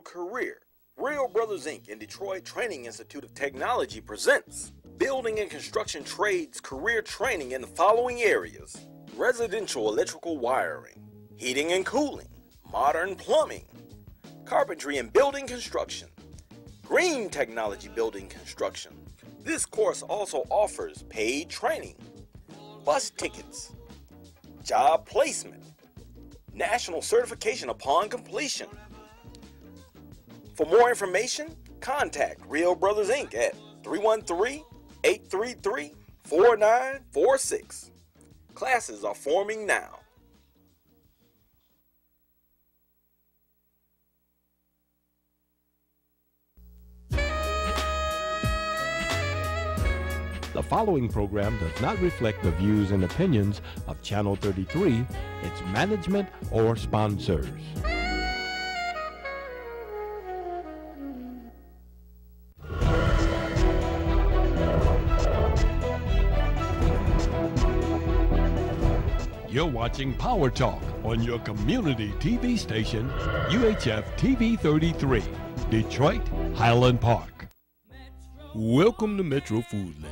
Career. Real Brothers Inc. and Detroit Training Institute of Technology presents Building and Construction Trades Career Training in the following areas: residential electrical wiring, heating and cooling, modern plumbing, carpentry and building construction, green technology building construction. This course also offers paid training, bus tickets, job placement, national certification upon completion. For more information, contact Real Brothers Inc. at 313-833-4946. Classes are forming now. The following program does not reflect the views and opinions of Channel 33, its management, or sponsors. You're watching Power Talk on your community TV station, UHF TV 33, Detroit, Highland Park. Welcome to Metro Foodland,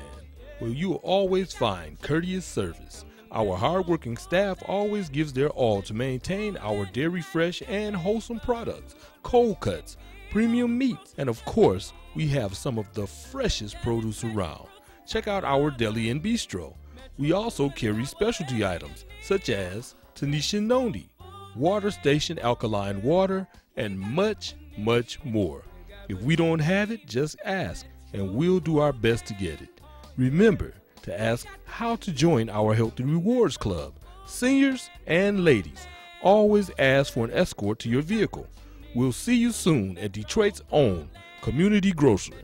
where you will always find courteous service. Our hardworking staff always gives their all to maintain our dairy fresh and wholesome products, cold cuts, premium meats, and of course, we have some of the freshest produce around. Check out our deli and bistro. We also carry specialty items such as Tanisha Noni, Water Station alkaline water, and much, much more. If we don't have it, just ask, and we'll do our best to get it. Remember to ask how to join our Healthy Rewards Club. Seniors and ladies, always ask for an escort to your vehicle. We'll see you soon at Detroit's own community grocer,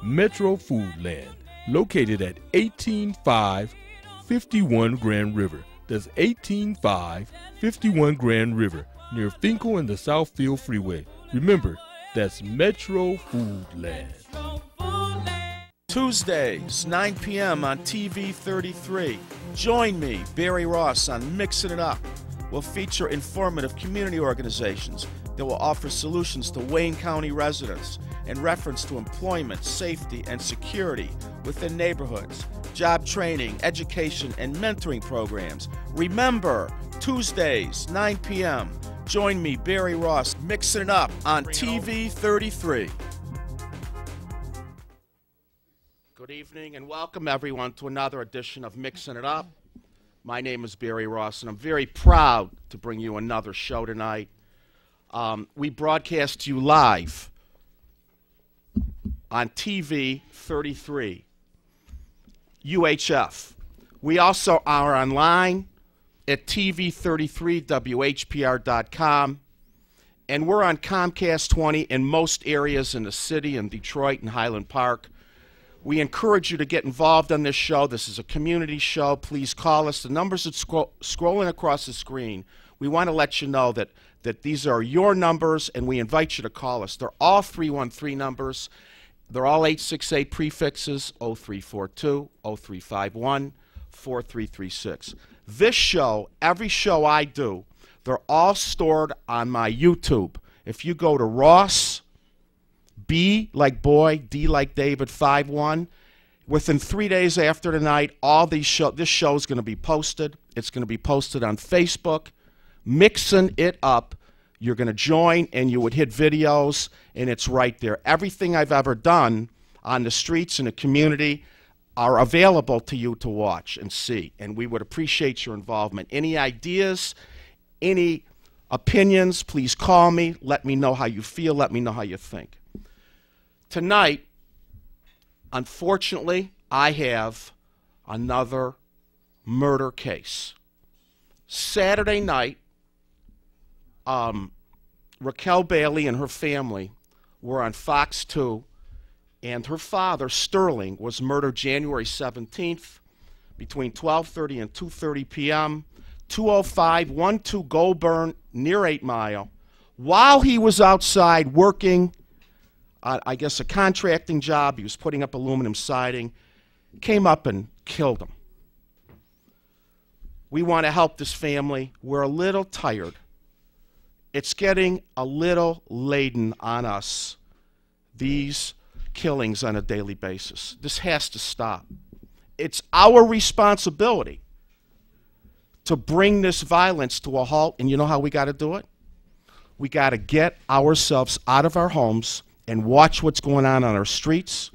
Metro Foodland, located at 18551 Grand River. That's 18551 Grand River, near Finkel and the Southfield Freeway. Remember, that's Metro Foodland. Tuesdays, 9 p.m. on TV 33. Join me, Barry Ross, on Mixing It Up. We'll feature informative community organizations that will offer solutions to Wayne County residents in reference to employment, safety, and security within neighborhoods, job training, education, and mentoring programs. Remember, Tuesdays, 9 p.m. Join me, Barry Ross, Mixing It Up on TV 33. Good evening and welcome everyone to another edition of Mixing It Up. My name is Barry Ross and I'm very proud to bring you another show tonight. We broadcast to you live on TV 33, UHF. We also are online at TV33WHPR.com, and we're on Comcast 20 in most areas in the city, in Detroit and Highland Park. We encourage you to get involved on this show. This is a community show. Please call us. The numbers are scrolling across the screen. We want to let you know that these are your numbers, and we invite you to call us. They're all 313 numbers. They're all 868 prefixes, 0342, 0351, 4336. This show, every show I do, they're all stored on my YouTube. If you go to Ross, B like boy, D like David, 51. Within 3 days after tonight, this show is going to be posted. It's going to be posted on Facebook. Mixing It Up. You're going to join, and you would hit videos, and it's right there. Everything I've ever done on the streets in the community are available to you to watch and see, and we would appreciate your involvement. Any ideas, any opinions, please call me. Let me know how you feel. Let me know how you think. Tonight, unfortunately, I have another murder case. Saturday night, Raquel Bailey and her family were on Fox 2, and her father, Sterling, was murdered January 17th between 12:30 and 2:30 p.m., 20512 Goulburn, near 8 Mile, while he was outside working I guess a contracting job. He was putting up aluminum siding, came up and killed him. We want to help this family. We're a little tired. it's getting a little laden on us, these killings on a daily basis. This has to stop. It's our responsibility to bring this violence to a halt, and you know how we got to do it? We got to get ourselves out of our homes and watch what's going on our streets.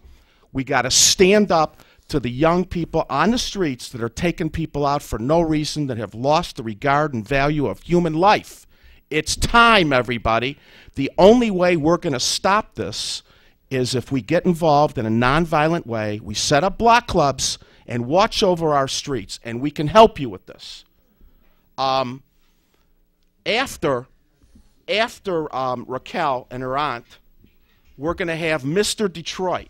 We got to stand up to the young people on the streets that are taking people out for no reason, that have lost the regard and value of human life. It's time, everybody. The only way we're going to stop this is if we get involved in a nonviolent way. We set up block clubs and watch over our streets, and we can help you with this. After Raquel and her aunt, we're going to have Mr. Detroit.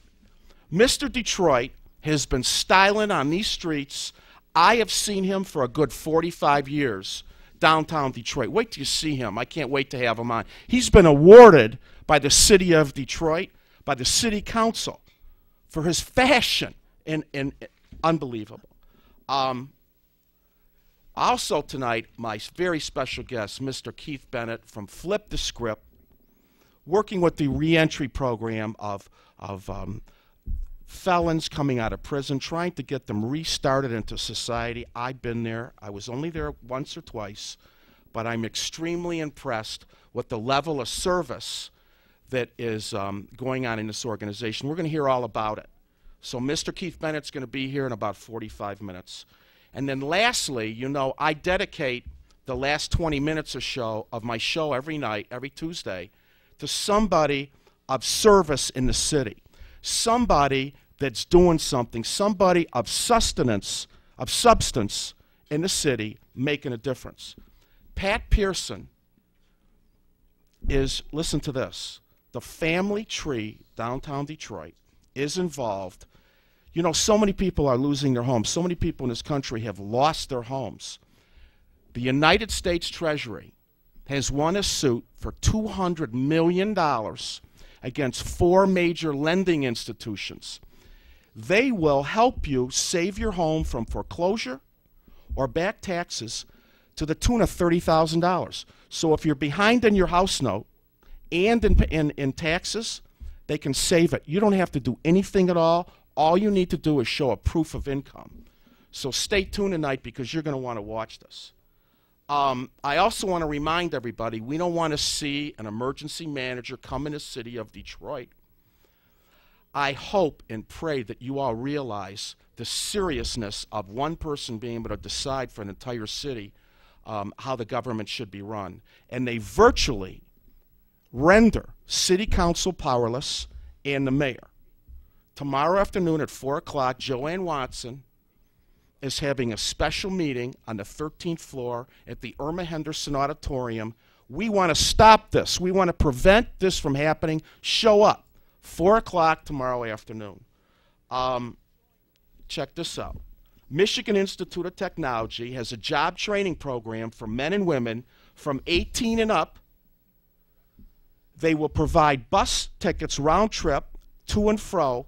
Mr. Detroit has been styling on these streets. I have seen him for a good 45 years, downtown Detroit. Wait till you see him. I can't wait to have him on. He's been awarded by the city of Detroit, by the city council, for his fashion, and unbelievable. Also tonight, my very special guest, Mr. Keith Bennett from Flip the Script, working with the reentry program of felons coming out of prison, trying to get them restarted into society. I've been there. I was only there once or twice, but I'm extremely impressed with the level of service that is going on in this organization. We're going to hear all about it. So Mr. Keith Bennett's going to be here in about 45 minutes. And then lastly, you know, I dedicate the last 20 minutes or so of my show every night, every Tuesday, to somebody of service in the city, somebody that's doing something, somebody of substance in the city making a difference. Pat Pearson is, listen to this, the Family Tree downtown Detroit is involved. You know, so many people are losing their homes. So many people in this country have lost their homes. The United States Treasury has won a suit for $200 million against 4 major lending institutions. They will help you save your home from foreclosure or back taxes to the tune of $30,000. So if you're behind in your house note and in taxes, they can save it. You don't have to do anything at all. All you need to do is show a proof of income. So stay tuned tonight because you're going to want to watch this. I also want to remind everybody, we don't want to see an emergency manager come in the city of Detroit. I hope and pray that you all realize the seriousness of one person being able to decide for an entire city how the government should be run. And they virtually render city council powerless and the mayor. Tomorrow afternoon at 4 o'clock, Joanne Watson is having a special meeting on the 13th floor at the Irma Henderson Auditorium. We want to stop this. We want to prevent this from happening. Show up. 4 o'clock tomorrow afternoon. Check this out. Michigan Institute of Technology has a job training program for men and women from 18 and up. They will provide bus tickets round trip to and fro.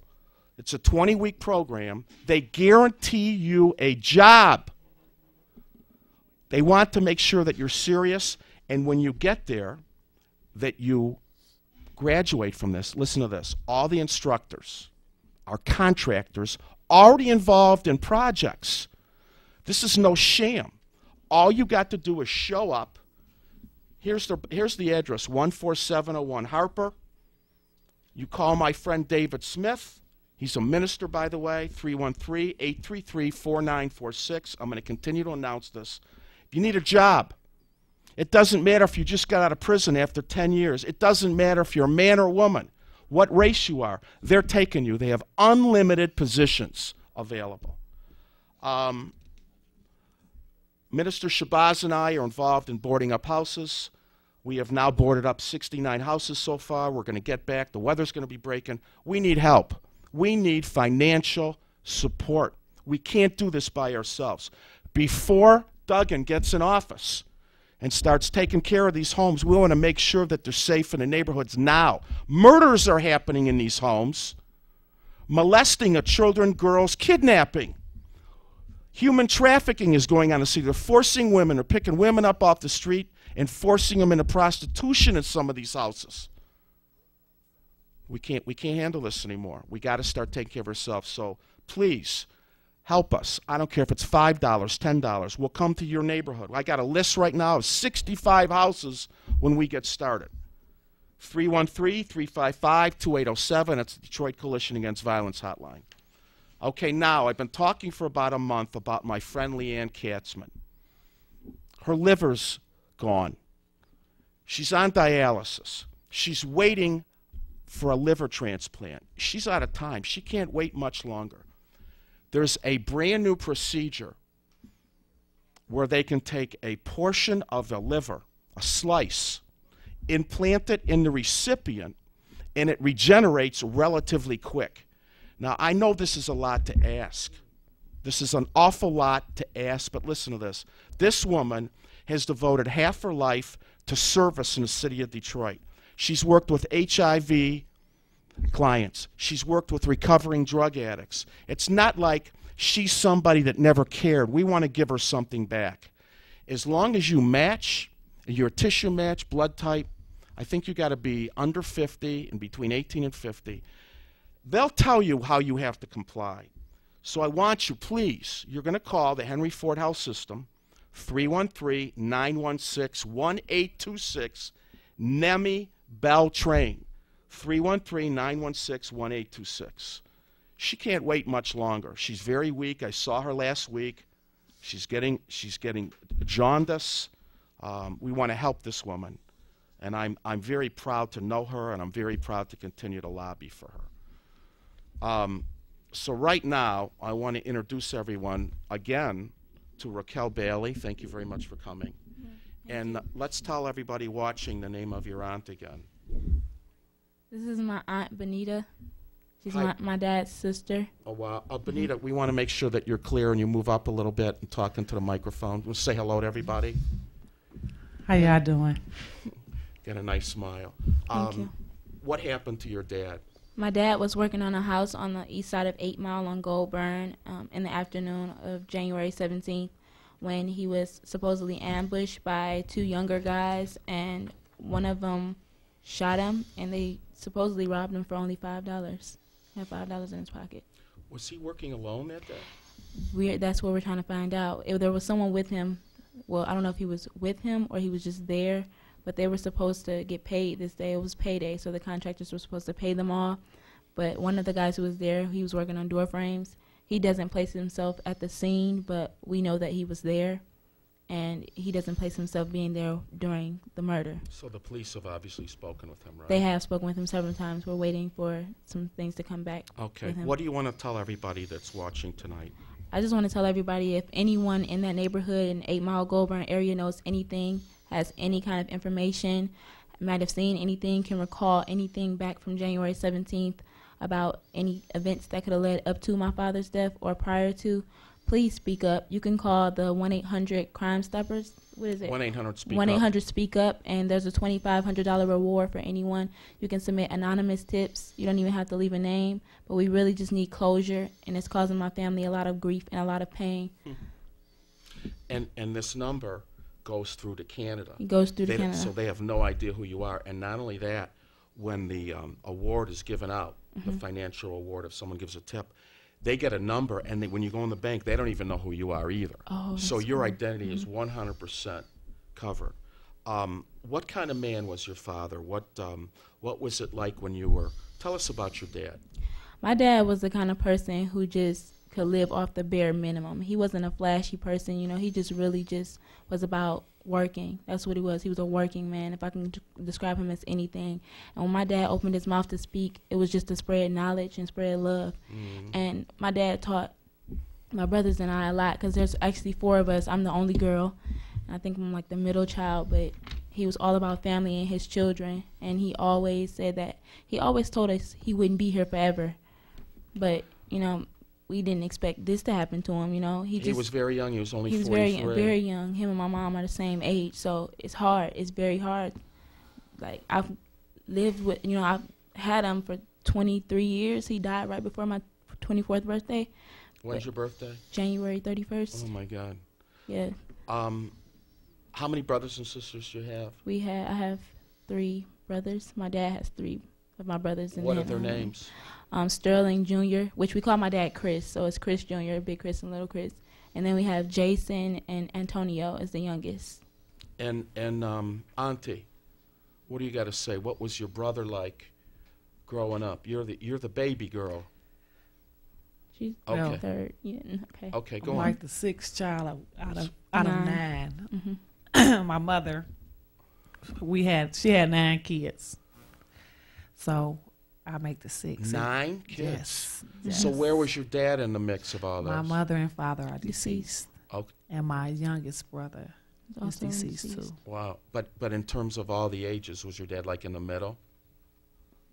It's a 20-week program. They guarantee you a job. They want to make sure that you're serious, and when you get there, that you graduate from this. Listen to this. All the instructors are contractors already involved in projects. This is no sham. All you got to do is show up. Here's the address, 14701 Harper. You call my friend David Smith. He's a minister, by the way, 313-833-4946. I'm going to continue to announce this. If you need a job, it doesn't matter if you just got out of prison after 10 years. It doesn't matter if you're a man or woman, what race you are. They're taking you. They have unlimited positions available. Minister Shabazz and I are involved in boarding up houses. We have now boarded up 69 houses so far. We're going to get back. The weather's going to be breaking. We need help. We need financial support. We can't do this by ourselves. Before Duggan gets in office and starts taking care of these homes, we want to make sure that they're safe in the neighborhoods now. Murders are happening in these homes. Molesting of children, girls, kidnapping. Human trafficking is going on in the city. They're forcing women, or picking women up off the street and forcing them into prostitution in some of these houses. We can't handle this anymore. We got to start taking care of ourselves. So please help us. I don't care if it's $5, $10. We'll come to your neighborhood. I got a list right now of 65 houses when we get started. 313-355-2807. That's the Detroit Coalition Against Violence hotline. Okay, now I've been talking for about a month about my friend Leanne Katzman. Her liver's gone. She's on dialysis. She's waiting for a liver transplant. She's out of time. She can't wait much longer. There's a brand new procedure where they can take a portion of the liver, a slice, implant it in the recipient, and it regenerates relatively quick. Now, I know this is a lot to ask. This is an awful lot to ask, but listen to this. This woman has devoted half her life to service in the city of Detroit. She's worked with HIV clients. She's worked with recovering drug addicts. It's not like she's somebody that never cared. We want to give her something back. As long as you match, your tissue match, blood type, I think you got to be under 50 and between 18 and 50. They'll tell you how you have to comply. So I want you, please, you're going to call the Henry Ford Health System, 313-916-1826, NEMI Bell Train, 313-916-1826. She can't wait much longer. She's very weak. I saw her last week. She's getting jaundice. We want to help this woman. And I'm very proud to know her, and I'm very proud to continue to lobby for her. So right now, I want to introduce everyone again to Raquel Bailey. Thank you very much for coming. And let's tell everybody watching the name of your aunt again. This is my Aunt Benita. She's my dad's sister. Oh, wow. Benita, we want to make sure that you're clear and you move up a little bit and talk into the microphone. We'll say hello to everybody. How y'all doing? Get a nice smile. Thank you. What happened to your dad? My dad was working on a house on the east side of 8 Mile on Goldburn in the afternoon of January 17th when he was supposedly ambushed by 2 younger guys, and one of them shot him, and they supposedly robbed him for only $5. He had $5 in his pocket. Was he working alone that day? That's what we're trying to find out. If there was someone with him, well, I don't know if he was with him or he was just there, but they were supposed to get paid this day. It was payday, so the contractors were supposed to pay them all. But one of the guys who was there, he was working on door frames. He doesn't place himself at the scene, but we know that he was there, and he doesn't place himself being there during the murder. So the police have obviously spoken with him, right? They have spoken with him several times. We're waiting for some things to come back. Okay. With him. What do you want to tell everybody that's watching tonight? I just want to tell everybody, if anyone in that neighborhood in 8 Mile Goldburn area knows anything, has any kind of information, might have seen anything, can recall anything back from January 17th about any events that could have led up to my father's death or prior to, please speak up. You can call the 1-800 Crime Stoppers. What is it? 1-800-SPEAK-UP. 1-800-SPEAK-UP, and there's a $2,500 reward for anyone. You can submit anonymous tips. You don't even have to leave a name, but we really just need closure, and it's causing my family a lot of grief and a lot of pain. And this number goes through to Canada. It goes through to Canada. So they have no idea who you are. And not only that, when the award is given out, the financial award, if someone gives a tip, they get a number, and when you go in the bank, they don't even know who you are either. Oh, so your identity is 100% covered. What kind of man was your father? What was it like when you were? Tell us about your dad. My dad was the kind of person who just could live off the bare minimum. He wasn't a flashy person, you know. He just really just was about working. That's what he was. He was a working man, if I can describe him as anything. And when my dad opened his mouth to speak, it was just to spread knowledge and spread love. And my dad taught my brothers and I a lot, because there's actually 4 of us. I'm the only girl. And I think I'm like the middle child, but he was all about family and his children. And he always said that, he always told us he wouldn't be here forever. But, you know, we didn't expect this to happen to him, you know. He was very young. He was only 43. He was very young. Him and my mom are the same age, so it's hard. It's very hard. Like, I've lived with, you know, I've had him for 23 years. He died right before my 24th birthday. When's your birthday? January 31st. Oh my God. Yeah. How many brothers and sisters do you have? I have 3 brothers. My dad has 3 of my brothers. And What are then, their names? Sterling Jr., which we call my dad Chris, so it's Chris Jr., Big Chris and Little Chris. And then we have Jason and Antonio as the youngest. And Auntie, what do you got to say? What was your brother like growing up? You're the baby girl. She's Okay. 3rd. Yeah, okay. Okay, go I'm on. like the 6th child out of 9. My mother, she had 9 kids. So I make the 6th. 9 kids. Yes. So where was your dad in the mix of all this? My mother and father are deceased. Okay. And my youngest brother is Also deceased too. Wow. But in terms of all the ages, was your dad like in the middle?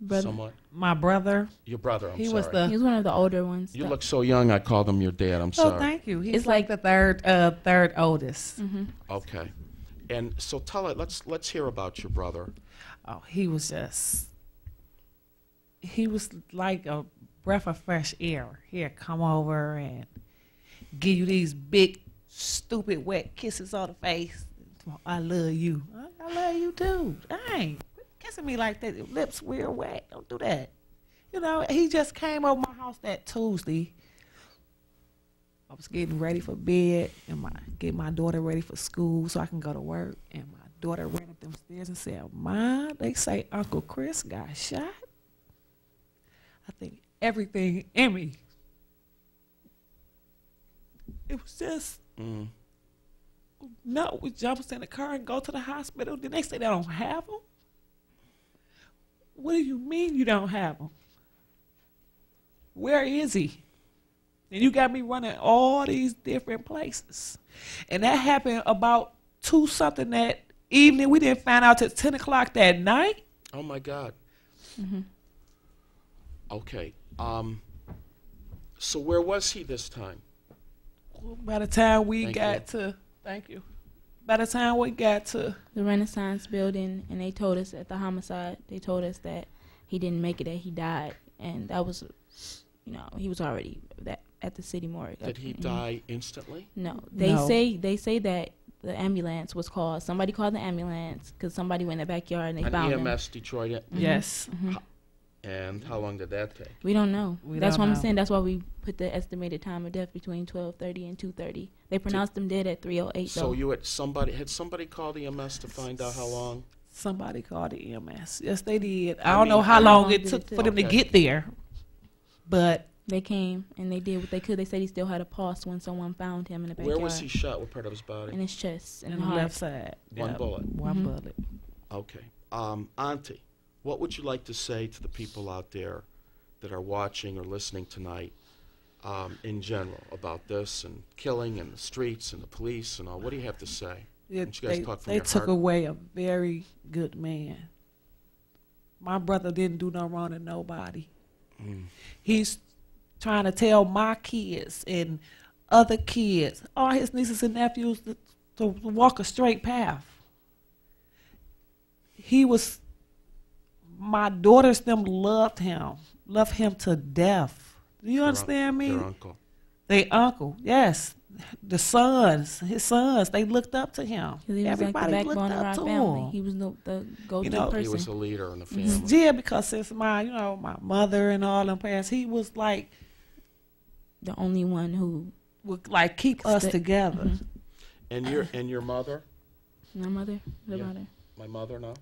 Brother. Somewhat? My brother, Your brother, I'm he sorry. was the. He was one of the older ones. You look so young, I called him your dad. I'm Oh, sorry. thank you. He's It's like the third oldest. Okay. And so let's hear about your brother. Oh, he was like a breath of fresh air. He'd come over and give you these big, stupid, wet kisses on the face. I love you. I love you too. Dang, quit kissing me like that. Your lips real wet. Don't do that. You know, he just came over my house that Tuesday. I was getting ready for bed and getting my daughter ready for school so I can go to work. And my daughter ran up them stairs and said, "Mom, they say Uncle Chris got shot." I think everything in me. It was just, no, we jump in the car and go to the hospital. The next day they don't have him. What do you mean you don't have him? Where is he? And you got me running all these different places. And that happened about 2-something that evening. We didn't find out till 10 o'clock that night. Oh my God. Okay. So where was he this time? By the time we Thank got to, thank you. By the time we got to, The Renaissance building, and they told us at the homicide, they told us that he didn't make it, that he died. And that was, he was already at the city morgue. Did he die instantly? No. No. They say that the ambulance was called. Somebody called the ambulance because somebody went in the backyard and they An found him. EMS Detroit. yes. And how long did that take? We don't know. We That's don't what I'm know. saying. That's why we put the estimated time of death between 12:30 and 2:30. They pronounced him dead at 3:08. So though. you had somebody called EMS to find out how long? Somebody called the EMS. Yes, they did. I I don't know mean, how how long long it did took it for take? them to Okay. get there, but They came and they did what they could. They said he still had a pulse when someone found him in the backyard. Where was he shot? What part of his In body? his chest and in the heart. left side. One Yep, bullet. One bullet. Okay. Auntie, what would you like to say to the people out there that are watching or listening tonight in general about this and killing and the streets and the police and all? What do you have to say? Yeah, Don't you guys talk from they your took heart? away a very good man. My brother didn't do no wrong to nobody. He's trying to tell my kids and other kids, all his nieces and nephews, to walk a straight path. My daughters, them loved him to death. Do you understand me? Your uncle. They uncle, yes. The sons, his sons, they looked up to him. 'Cause he was Everybody like the looked backbone of up our to family. him. He was the go-to You know, person. He was a leader in the family. Yeah, because since my mother and all them parents, he was like, the only one who, would like keep us Sti- together. And your mother? my mother, the Yeah. mother. My mother now?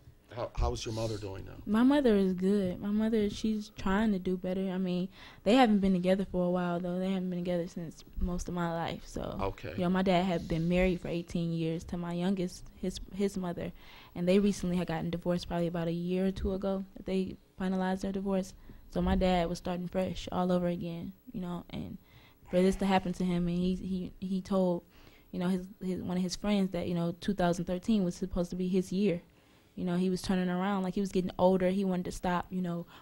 How's your mother doing now? My mother is good. My mother, she's trying to do better. I mean, they haven't been together for a while, though. They haven't been together since most of my life. So, Okay. my dad had been married for 18 years to my youngest, his mother. And they recently had gotten divorced probably about a year or two ago that they finalized their divorce. So my dad was starting fresh all over again, and for this to happen to him, and he told, his one of his friends that, 2013 was supposed to be his year. He was turning around, like he was getting older. He wanted to stop,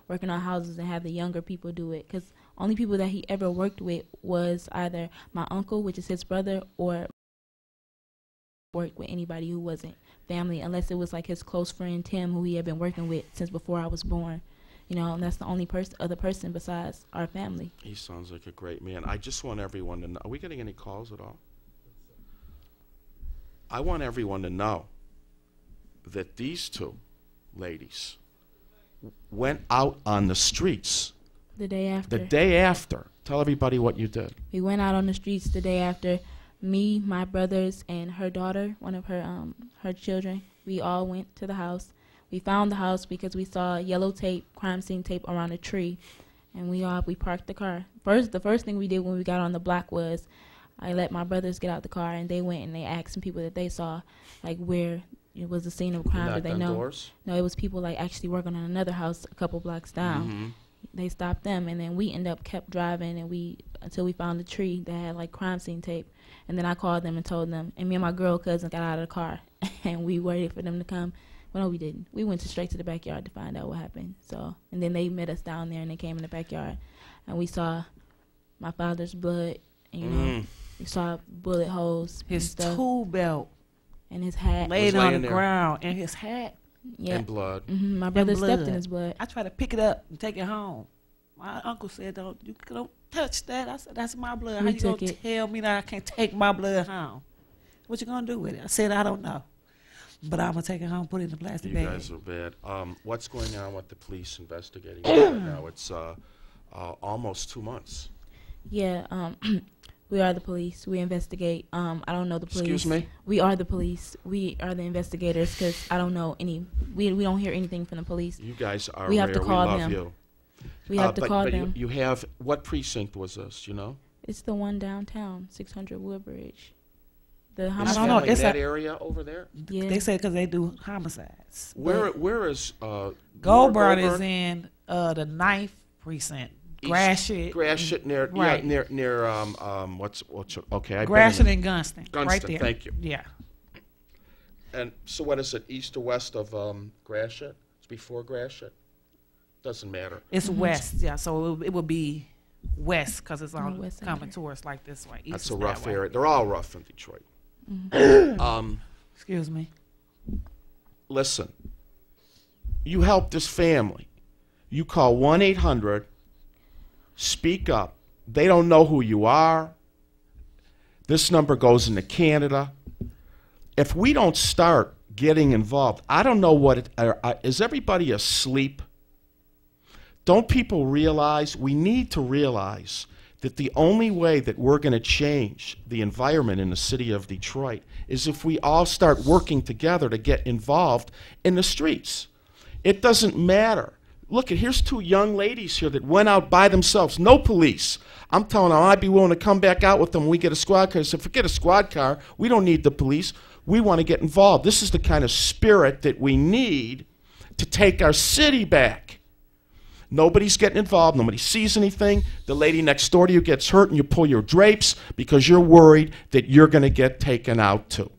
working on houses and have the younger people do it. Because only people that he ever worked with was either my uncle, which is his brother, or worked with anybody who wasn't family, unless it was like his close friend Tim, who he had been working with since before I was born. you know, and that's the only other person besides our family. He sounds like a great man. I just want everyone to know. Are we getting any calls at all? I want everyone to know that these two ladies went out on the streets The day after. the day after. Tell everybody what you did. We went out on the streets the day after. Me, my brothers, and her daughter, one of her children, we all went to the house. We found the house because we saw yellow tape, crime scene tape around a tree, and we parked the car. The first thing we did when we got on the block was I let my brothers get out the car, and they went and they asked some people that they saw, like, where it was the scene of crime. Knocked Did they on know? doors? No, it was people like actually working on another house a couple blocks down. Mhm. They stopped them, and then we kept driving, and until we found the tree that had like crime scene tape. And then I called them and told them, and me and my girl cousin got out of the car, and we waited for them to come. Well, no, we didn't. We went straight to the backyard to find out what happened. So, and then they met us down there, and they came in the backyard, and we saw my father's blood. And, you know, we saw bullet holes, and His stuff, tool belt and his hat. laid on the laying there. ground, and his hat. Yeah, And blood. My brother stepped blood. in his blood. I tried to pick it up and take it home. My uncle said, "Don't touch that." I said, "That's my blood. How We you gonna took it. tell me that I can't take my blood home? What you gonna do with it?" I said, "I don't know, but I'm gonna take it home, put it in a plastic You bag." guys are bad. What's going on with the police investigating right now? It's almost 2 months. Yeah, we are the police. We investigate. I don't know the police. Excuse me? We are the police. We are the investigators because I don't know any. We don't hear anything from the police. You guys are We have rare. to call we love them. you. We have to call but them. You have, what precinct was this, you know? It's the one downtown, 600 Woodbridge. The Is don't know. family in It's that a- area over there? Yeah. They said because they do homicides. Where is Goldburn is in the 9th precinct. Gratiot. Gratiot near Right. near what's okay. I've been Gratiot in- and Gunston. Right Gunston, there. thank you. Yeah. And so what is it, east or west of Gratiot? It's before Gratiot? Doesn't matter. It's west. Yeah. So it would be west because it's On all the west side coming here. towards like this way. East That's is a that rough way. area. They're all rough in Detroit. Excuse me. Listen, you help this family. You call 1-800, speak up. They don't know who you are. This number goes into Canada. If we don't start getting involved, I don't know what is everybody asleep? Don't people realize, we need to realize that the only way that we're going to change the environment in the city of Detroit is if we all start working together to get involved in the streets. It doesn't matter. Look, here's two young ladies here that went out by themselves, no police. I'm telling them I'd be willing to come back out with them when we get a squad car. I said, forget a squad car. We don't need the police. We want to get involved. This is the kind of spirit that we need to take our city back. Nobody's getting involved. Nobody sees anything. The lady next door to you gets hurt and you pull your drapes because you're worried that you're going to get taken out too.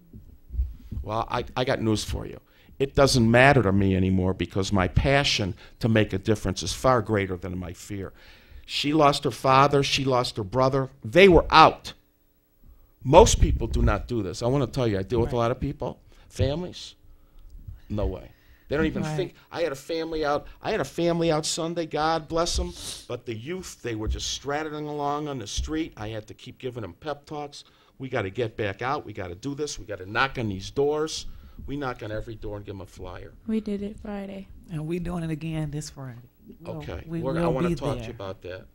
Well, I got news for you. It doesn't matter to me anymore because my passion to make a difference is far greater than my fear. She lost her father. She lost her brother. They were out. Most people do not do this. I want to tell you, I deal with a lot of people, families. No way. They don't even think. I had a family out Sunday, God bless them. But the youth, they were just straddling along on the street. I had to keep giving them pep talks. We got to get back out. We got to do this. We got to knock on these doors. We knock on every door and give them a flyer. We did it Friday. And we're doing it again this Friday. Okay. We I will want be to talk to there. you about that.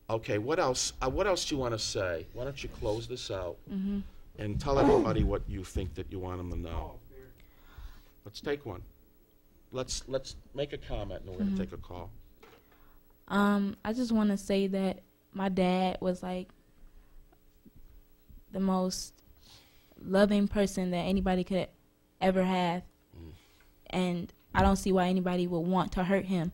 Okay, what else? What else do you want to say? Why don't you close this out and tell everybody what you think that you want them to know? Let's take one. Let's make a comment and we're going to take a call. I just want to say that my dad was like the most loving person that anybody could ever have. And I don't see why anybody would want to hurt him.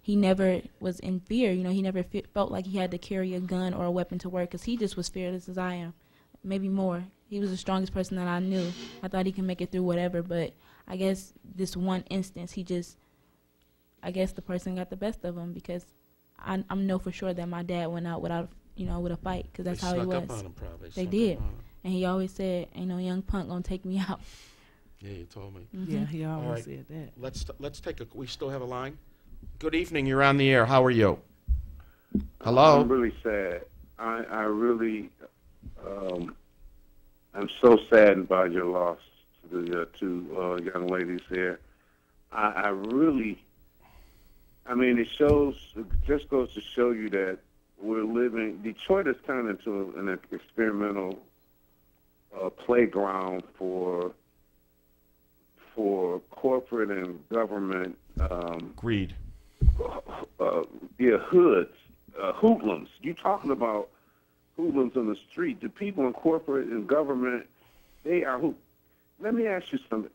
He never was in fear. You know, he never felt like he had to carry a gun or a weapon to work because he just was fearless as I am, maybe more. He was the strongest person that I knew. I thought he could make it through whatever, but I guess this one instance, I guess the person got the best of him because I know for sure that my dad went out without, with a fight because that's how he snuck was. up on him, probably. They Snuck did. up on him. And he always said, ain't no young punk gonna take me out. Yeah, you told me. Yeah, he always right. said that. Let's take a. We still have a line. Good evening. You're on the air. How are you? Hello? I'm really sad. I really, I'm so saddened by your loss to the two young ladies here. I really, I mean, it just goes to show you that Detroit has turned into an experimental playground for corporate and government Greed. hoods, hoodlums. You talking about hoodlums on the street? The people in corporate and government, they are who? Let me ask you something.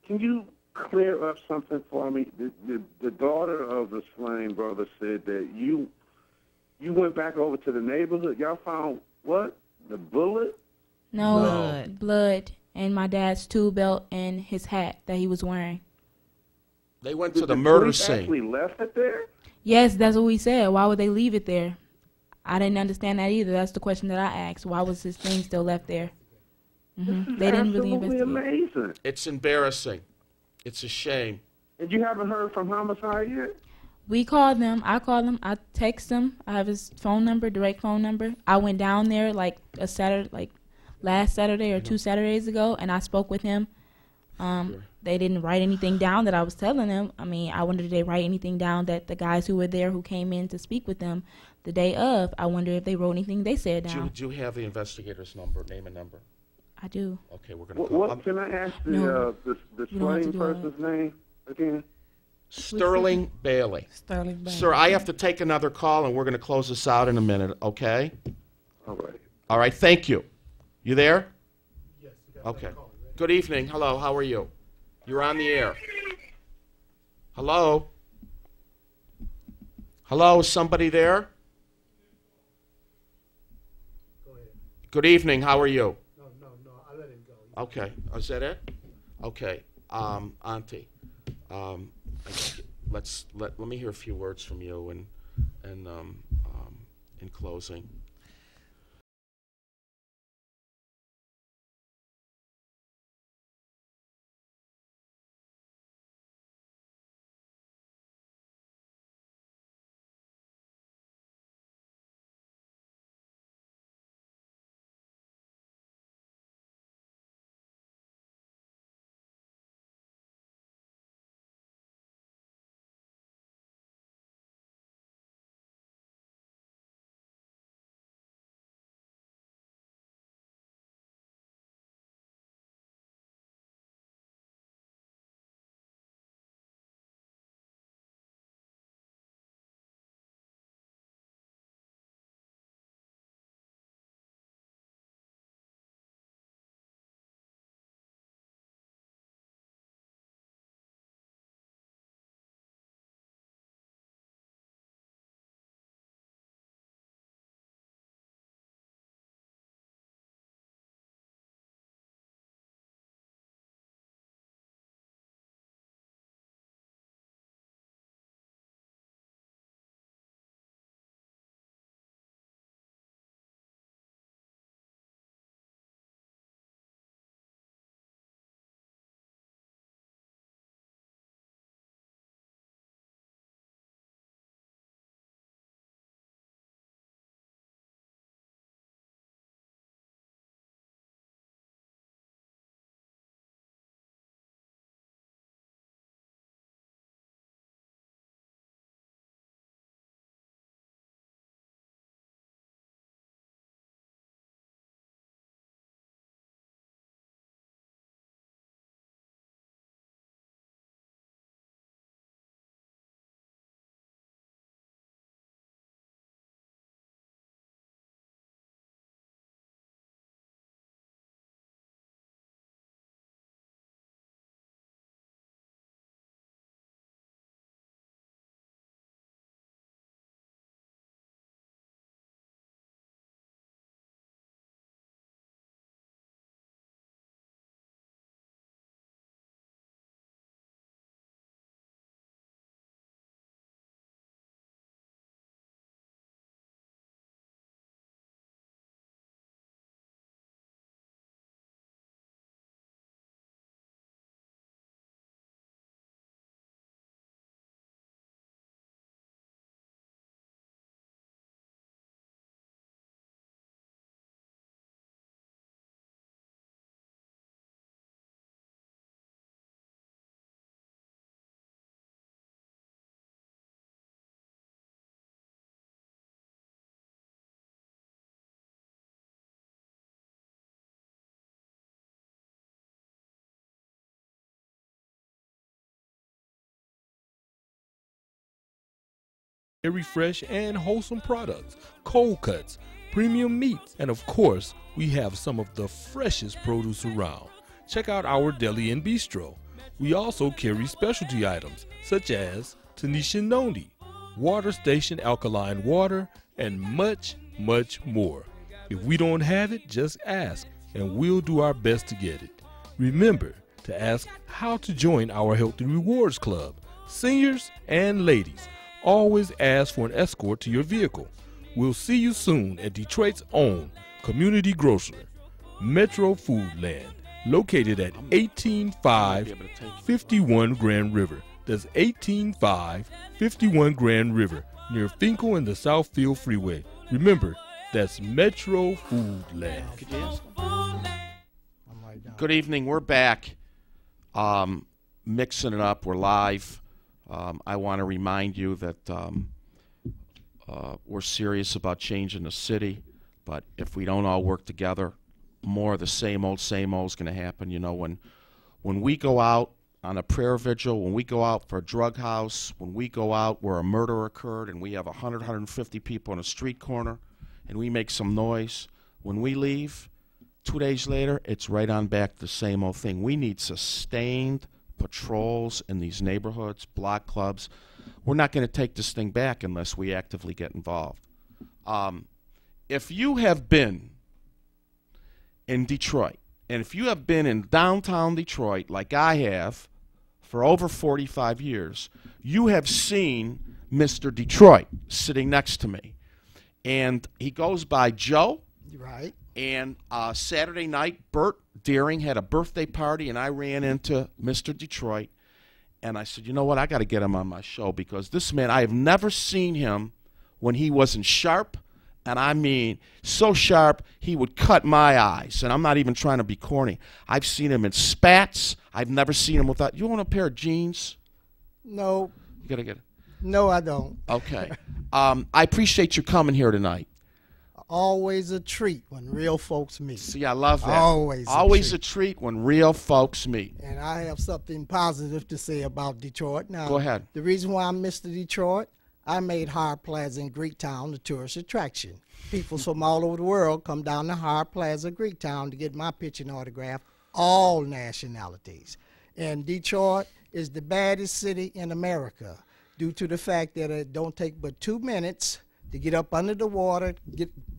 Can you clear up something for me? The daughter of the slain brother said that you went back over to the neighborhood. Y'all found what? The bullet? No, blood and my dad's tool belt and his hat that he was wearing. They went to Did the murder police scene. actually left it there? Yes, that's what we said. Why would they leave it there? I didn't understand that either. That's the question that I asked. Why was his thing still left there? They didn't really Absolutely investigate. amazing. It's embarrassing. It's a shame. And you haven't heard from homicide yet? We called them. I called them. I text him. I have his phone number, direct phone number. I went down there like last Saturday or 2 Saturdays ago, and I spoke with him. They didn't write anything down that I was telling them. I mean, I wondered if they write anything down that the guys who were there who came in to speak with them the day of, I wonder if they wrote anything they said down. Do you have the investigator's number, name and number? I do. Okay, we're going to call. What can I ask No. the You don't have to slain do person's name again? Sterling Bailey. Sterling Bank. Sir, I have to take another call, and we're going to close this out in a minute, okay? All right. All right, thank you. You there? Yes. Okay. Good evening. Hello, how are you? You're on the air. Hello? Hello, is somebody there? Good evening, how are you? No, I let him go. Okay, is that it? Okay, Auntie, let me hear a few words from you and in closing. very fresh and wholesome products, cold cuts, premium meats, and of course, we have some of the freshest produce around. Check out our deli and bistro. We also carry specialty items such as Tanisha Noni, Water Station alkaline water, and much, much more. If we don't have it, just ask, and we'll do our best to get it. Remember to ask how to join our Healthy Rewards Club. Seniors and ladies, always ask for an escort to your vehicle. We'll see you soon at Detroit's own community grocer, Metro Foodland, located at 18551 Grand River. That's 18551 Grand River, near Finkel and the Southfield Freeway. Remember, that's Metro Foodland. Good evening. We're back, mixing it up. We're live. I want to remind you that we're serious about changing the city, but if we don't all work together, more of the same old is going to happen. You know, when we go out on a prayer vigil, when we go out for a drug house, when we go out where a murder occurred and we have 100, 150 people on a street corner and we make some noise, when we leave, 2 days later, it's right on back to the same old thing. We need sustained patrols in these neighborhoods, block clubs. We're not going to take this thing back unless we actively get involved. If you have been in Detroit, and if you have been in downtown Detroit like I have for over 45 years, you have seen Mr. Detroit sitting next to me. And he goes by Joe. Right. And Saturday night, Bert Deering had a birthday party, and I ran into Mr. Detroit. And I said, you know what, I got to get him on my show because this man, I have never seen him when he wasn't sharp. And I mean, so sharp, he would cut my eyes. And I'm not even trying to be corny. I've seen him in spats. I've never seen him without. You want a pair of jeans? No. You got to get it. No, I don't. Okay. I appreciate you coming here tonight. Always a treat when real folks meet. See, I love that. Always a treat when real folks meet. And I have something positive to say about Detroit. Now, go ahead. The reason why I'm Mr. Detroit, I made Howard Plaza in Greektown a tourist attraction. People from all over the world come down to Howard Plaza, Greektown, to get my picture and autograph, all nationalities. And Detroit is the baddest city in America due to the fact that it don't take but 2 minutes to get up under the water,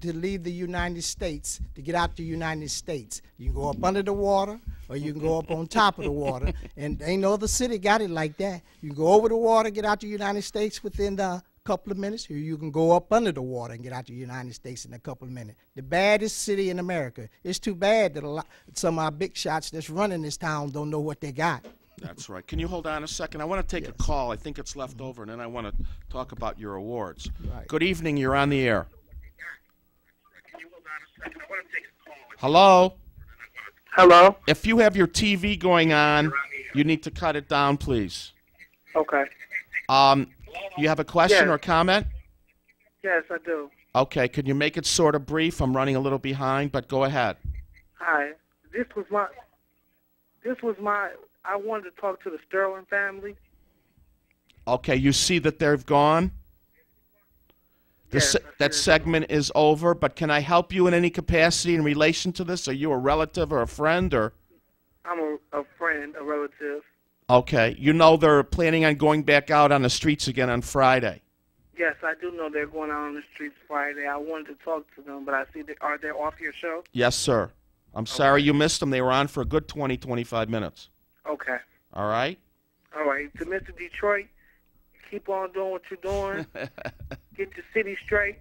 to leave the United States, to get out the United States. You can go up under the water, or you can go up on top of the water. And ain't no other city got it like that. You can go over the water, get out the United States within a couple of minutes, or you can go up under the water and get out the United States in a couple of minutes. The baddest city in America. It's too bad that some of our big shots that's running this town don't know what they got. That's right. Can you hold on a second? I want to take a call. I think it's left over, and then I want to talk about your awards. Right. Good evening. You're on the air. Hello? Hello? If you have your TV going on, you need to cut it down, please. Okay. You have a question or comment? Yes, I do. Okay. Could you make it sort of brief? I'm running a little behind, but go ahead. Hi. This was my I wanted to talk to the Sterling family. Okay, you see that they've gone? That segment is over, but can I help you in any capacity in relation to this? Are you a relative or a friend? Or? I'm a friend, a relative. Okay, you know they're planning on going back out on the streets again on Friday. Yes, I do know they're going out on the streets Friday. I wanted to talk to them, but I see are they off your show? Yes, sir. I'm sorry you missed them. They were on for a good 20, 25 minutes. Okay. All right? All right. To Mr. Detroit, keep on doing what you're doing. Get the city straight.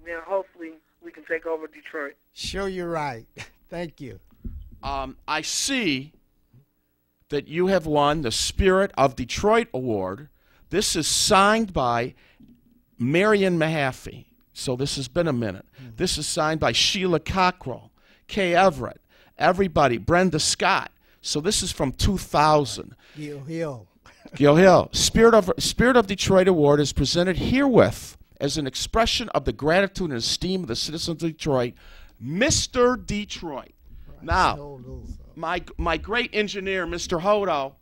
Then hopefully we can take over Detroit. Sure, you're right. Thank you. I see that you have won the Spirit of Detroit Award. This is signed by Marion Mahaffey. So this has been a minute. This is signed by Sheila Cockrell, Kay Everett, everybody, Brenda Scott. So this is from 2000. Gil Hill. Gil Hill. Spirit of Detroit Award is presented herewith as an expression of the gratitude and esteem of the citizens of Detroit, Mr. Detroit. Right. Now, my great engineer, Mr. Hodo,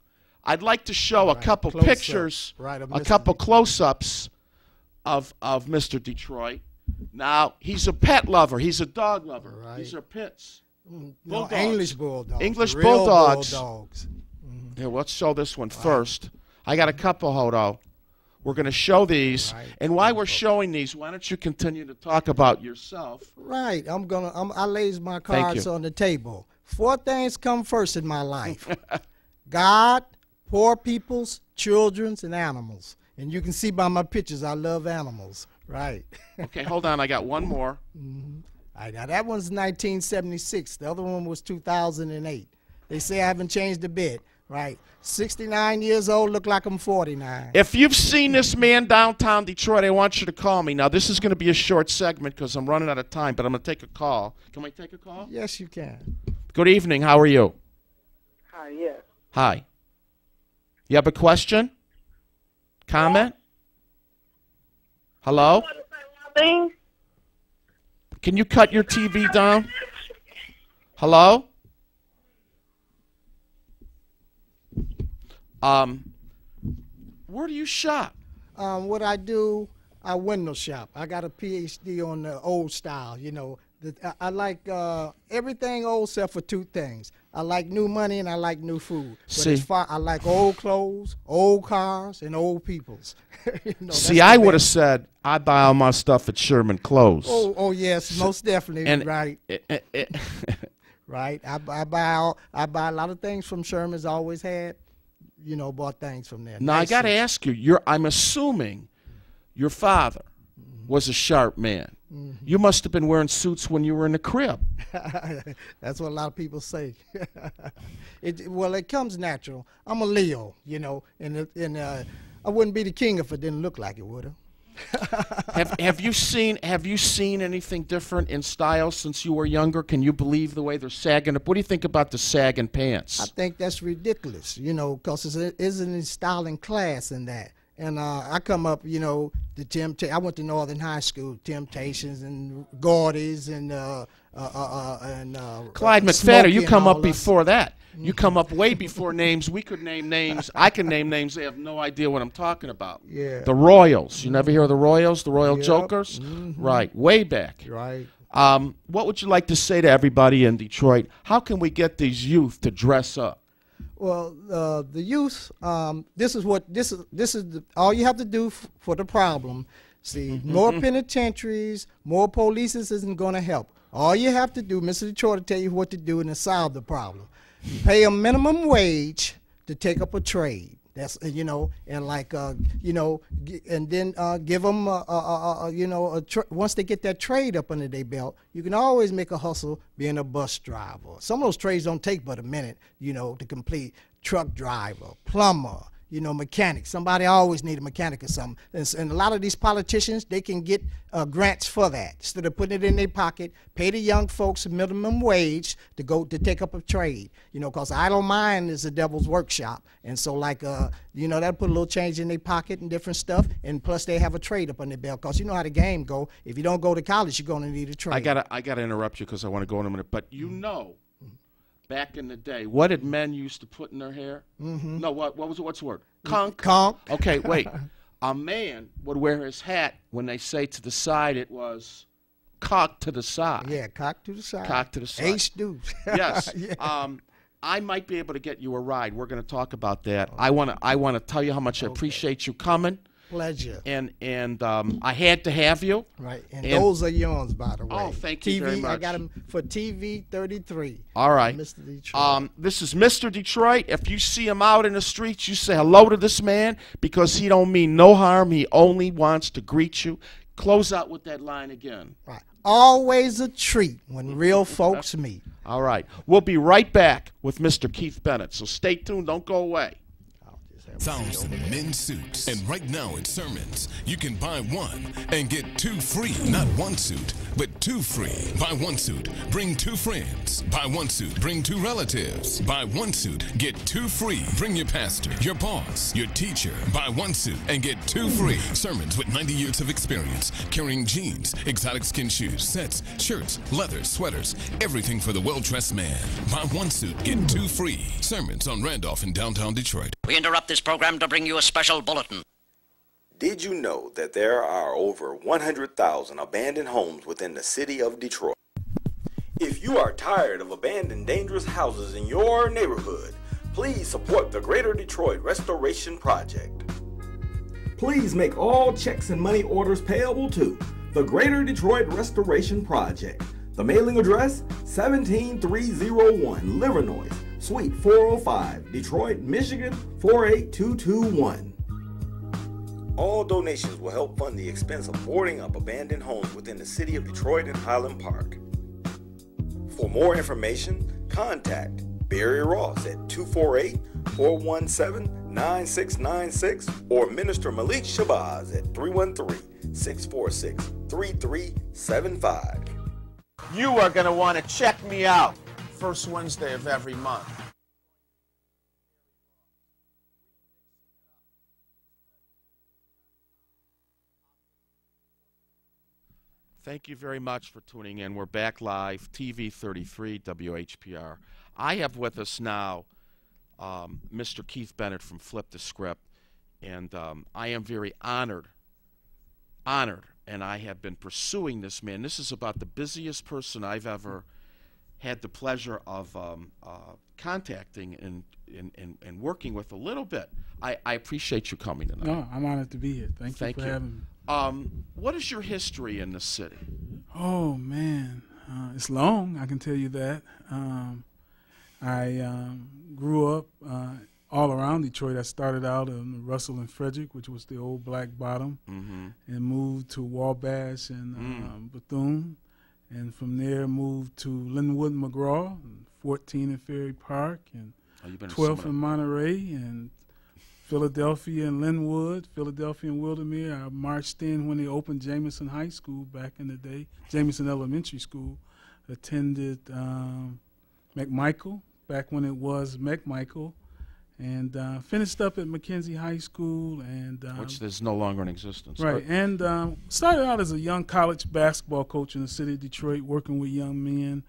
I'd like to show a couple pictures, a couple close-ups of Mr. Detroit. Now, he's a pet lover. He's a dog lover. Right. These are pits. No, Bulldogs. English bulldogs. English real bulldogs. bulldogs. Here, let's show this one first. I got a couple, Hodo. We're going to show these. Right. And while we're showing these, why don't you continue to talk about yourself? Right. I lays my cards on the table. 4 things come first in my life. God, poor peoples, children's, and animals. And you can see by my pictures, I love animals. Right. Okay, hold on. I got one more. All right, now that one's 1976. The other one was 2008. They say I haven't changed a bit. Right. 69 years old, look like I'm 49. If you've seen this man downtown Detroit, I want you to call me. Now, this is going to be a short segment because I'm running out of time, but I'm going to take a call. Can we take a call? Yes, you can. Good evening. How are you? Hi, yes. Hi. You have a question? Comment? Hello? Can you cut your TV down? Hello? Where do you shop? What I do, I window shop. I got a PhD on the old style, you know. I like everything old except for 2 things. I like new money and I like new food. But as far, I like old clothes, old cars, and old peoples. You know, see, I would have said I buy all my stuff at Sherman Clothes. Oh yes, most definitely. And right. Right. I buy a lot of things from Sherman's. Always had, you know, bought things from there. Now, I got to ask you, I'm assuming your father was a sharp man. You must have been wearing suits when you were in the crib. That's what a lot of people say. Well, it comes natural. I'm a Leo, you know, and I wouldn't be the king if it didn't look like it, would I? Have you seen anything different in style since you were younger? Can you believe the way they're sagging up? What do you think about the sagging pants? I think that's ridiculous, you know, because it isn't a styling class in that. And I come up, you know, I went to Northern High School, Temptations and Gordy's and Clyde McFadden, you come up before that. You come up way before names. We could name names. I can name names. They have no idea what I'm talking about. Yeah. The Royals. You never hear of the Royals, the Royal Jokers? Right, way back. Right. What would you like to say to everybody in Detroit? How can we get these youth to dress up? Well, the youth, this is all you have to do for the problem. See, more penitentiaries, more police isn't going to help. All you have to do, Mr. Detroit will tell you what to do and to solve the problem. Pay a minimum wage to take up a trade. That's, you know, and like, you know, and then give them, you know, once they get that trade up under their belt, you can always make a hustle being a bus driver. Some of those trades don't take but a minute, you know, to complete. Truck driver, plumber, you know, mechanic. Somebody always need a mechanic or something. And a lot of these politicians, they can get grants for that. Instead of putting it in their pocket, pay the young folks a minimum wage to take up a trade. You know, because idle mind is the devil's workshop. And so, like, you know, that'll put a little change in their pocket and different stuff. And plus, they have a trade up on their belt. Because you know how the game go. If you don't go to college, you're going to need a trade. I gotta interrupt you because I want to go in a minute. But you know, back in the day, what did men used to put in their hair? No, what was it? What's the word? Conch. Conch. Okay, wait. A man would wear his hat when they say to the side, it was cocked to the side. Yeah, cocked to the side. Cocked to the side. H-deuce. Yes. Yeah. I might be able to get you a ride. We're going to talk about that. I want to tell you how much I appreciate you coming. Pleasure. And I had to have you. Right. And those are yours, by the way. Oh, thank you very much. I got them for TV 33. All right. Mr. Detroit. This is Mr. Detroit. If you see him out in the streets, you say hello to this man because he don't mean no harm. He only wants to greet you. Close out with that line again. Right. Always a treat when real folks meet. All right. We'll be right back with Mr. Keith Bennett. So stay tuned. Don't go away. 1,000 men's suits. And right now at Sermons, you can buy 1 and get 2 free. Not 1 suit, but 2 free. Buy 1 suit, bring 2 friends. Buy 1 suit, bring 2 relatives. Buy 1 suit, get 2 free. Bring your pastor, your boss, your teacher. Buy 1 suit and get 2 free. Sermons with 90 years of experience, carrying jeans, exotic skin shoes, sets, shirts, leathers, sweaters, everything for the well-dressed man. Buy 1 suit, get 2 free. Sermons on Randolph in downtown Detroit. We interrupt this program to bring you a special bulletin. Did you know that there are over 100,000 abandoned homes within the city of Detroit? If you are tired of abandoned dangerous houses in your neighborhood, please support the Greater Detroit Restoration Project. Please make all checks and money orders payable to the Greater Detroit Restoration Project. The mailing address, 17301 Livernois, Suite 405, Detroit, Michigan, 48221. All donations will help fund the expense of boarding up abandoned homes within the city of Detroit and Highland Park. For more information, contact Barry Ross at 248-417-9696 or Minister Malik Shabazz at 313-646-3375. You are going to want to check me out first Wednesday of every month. Thank you very much for tuning in. We're back live, TV 33, WHPR. I have with us now Mr. Keith Bennett from Flip the Script, and I am very honored, and I have been pursuing this man. This is about the busiest person I've ever had the pleasure of contacting and working with a little bit. I appreciate you coming tonight. No, I'm honored to be here. Thank you for having me. What is your history in the city? Oh, man. It's long, I can tell you that. I grew up all around Detroit. I started out in Russell and Frederick, which was the old Black Bottom, and moved to Wabash and Bethune. And from there moved to Linwood and McGraw, and 14 in Ferry Park, and 12th in Monterey, and Philadelphia and Linwood, Philadelphia and Wildermere. I marched in when they opened Jameson High School back in the day, Jameson Elementary School. Attended McMichael back when it was McMichael, and finished up at McKenzie High School. And which is no longer in existence. Right, and started out as a young college basketball coach in the city of Detroit, working with young men.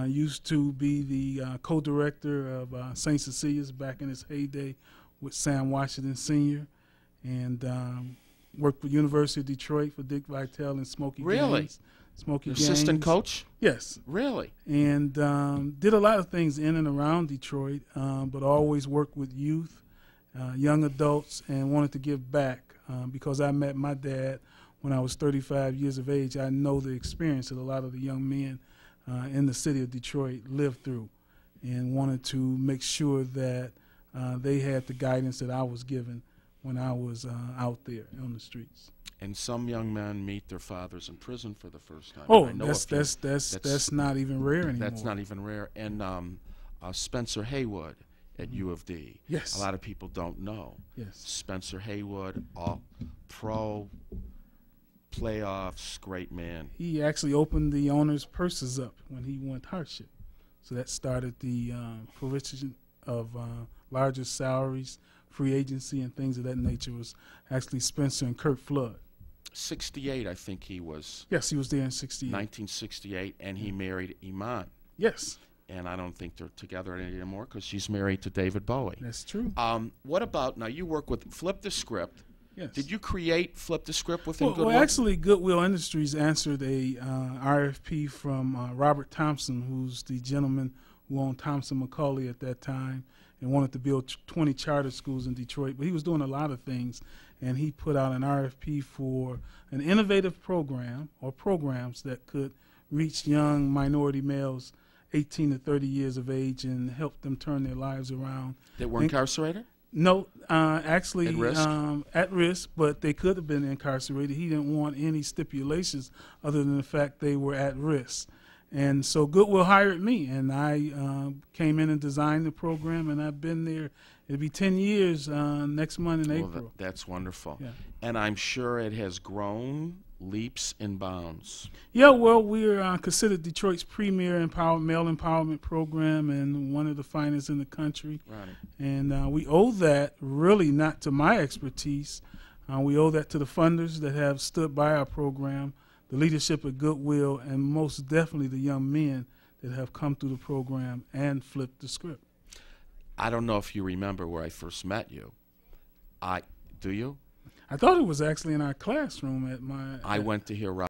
Used to be the co-director of St. Cecilia's back in its heyday with Sam Washington Sr., and worked with University of Detroit for Dick Vitale and Smokey Gaines. Smokey Gaines. Assistant coach? Yes. Really? And did a lot of things in and around Detroit, but always worked with youth, young adults, and wanted to give back because I met my dad when I was 35 years of age. I know the experience that a lot of the young men in the city of Detroit lived through, and wanted to make sure that they had the guidance that I was given when I was out there on the streets. And some young men meet their fathers in prison for the first time. Oh, that's not even rare anymore. That's not even rare. And Spencer Haywood at U of D. Yes. A lot of people don't know. Yes. Spencer Haywood, all-pro, playoffs, great man. He actually opened the owners' purses up when he went hardship. So that started the provision of larger salaries, free agency, and things of that nature. Was actually Spencer and Kurt Flood. 68, I think he was. Yes, he was there in 68. 1968, and he married Iman. Yes. And I don't think they're together anymore because she's married to David Bowie. That's true. What about, now you work with Flip the Script. Yes. Did you create Flip the Script within Goodwill? Well, actually, Goodwill Industries answered a RFP from Robert Thompson, who's the gentleman who owned Thompson McCauley at that time, and wanted to build 20 charter schools in Detroit. But he was doing a lot of things, and he put out an RFP for an innovative program or programs that could reach young minority males 18 to 30 years of age and help them turn their lives around. That were incarcerated? No, actually at risk? At risk, but they could have been incarcerated. He didn't want any stipulations other than the fact they were at risk. And so Goodwill hired me, and I came in and designed the program, and I've been there. It'll be 10 years next month in April. That's wonderful. Yeah. And I'm sure it has grown leaps and bounds. Yeah, well, we're considered Detroit's premier male empowerment program and one of the finest in the country. Right. And we owe that really not to my expertise. We owe that to the funders that have stood by our program, the leadership at Goodwill, and most definitely the young men that have come through the program and flipped the script. I don't know if you remember where I first met you. Do you? I thought it was actually in our classroom at my. I went to hear Rob.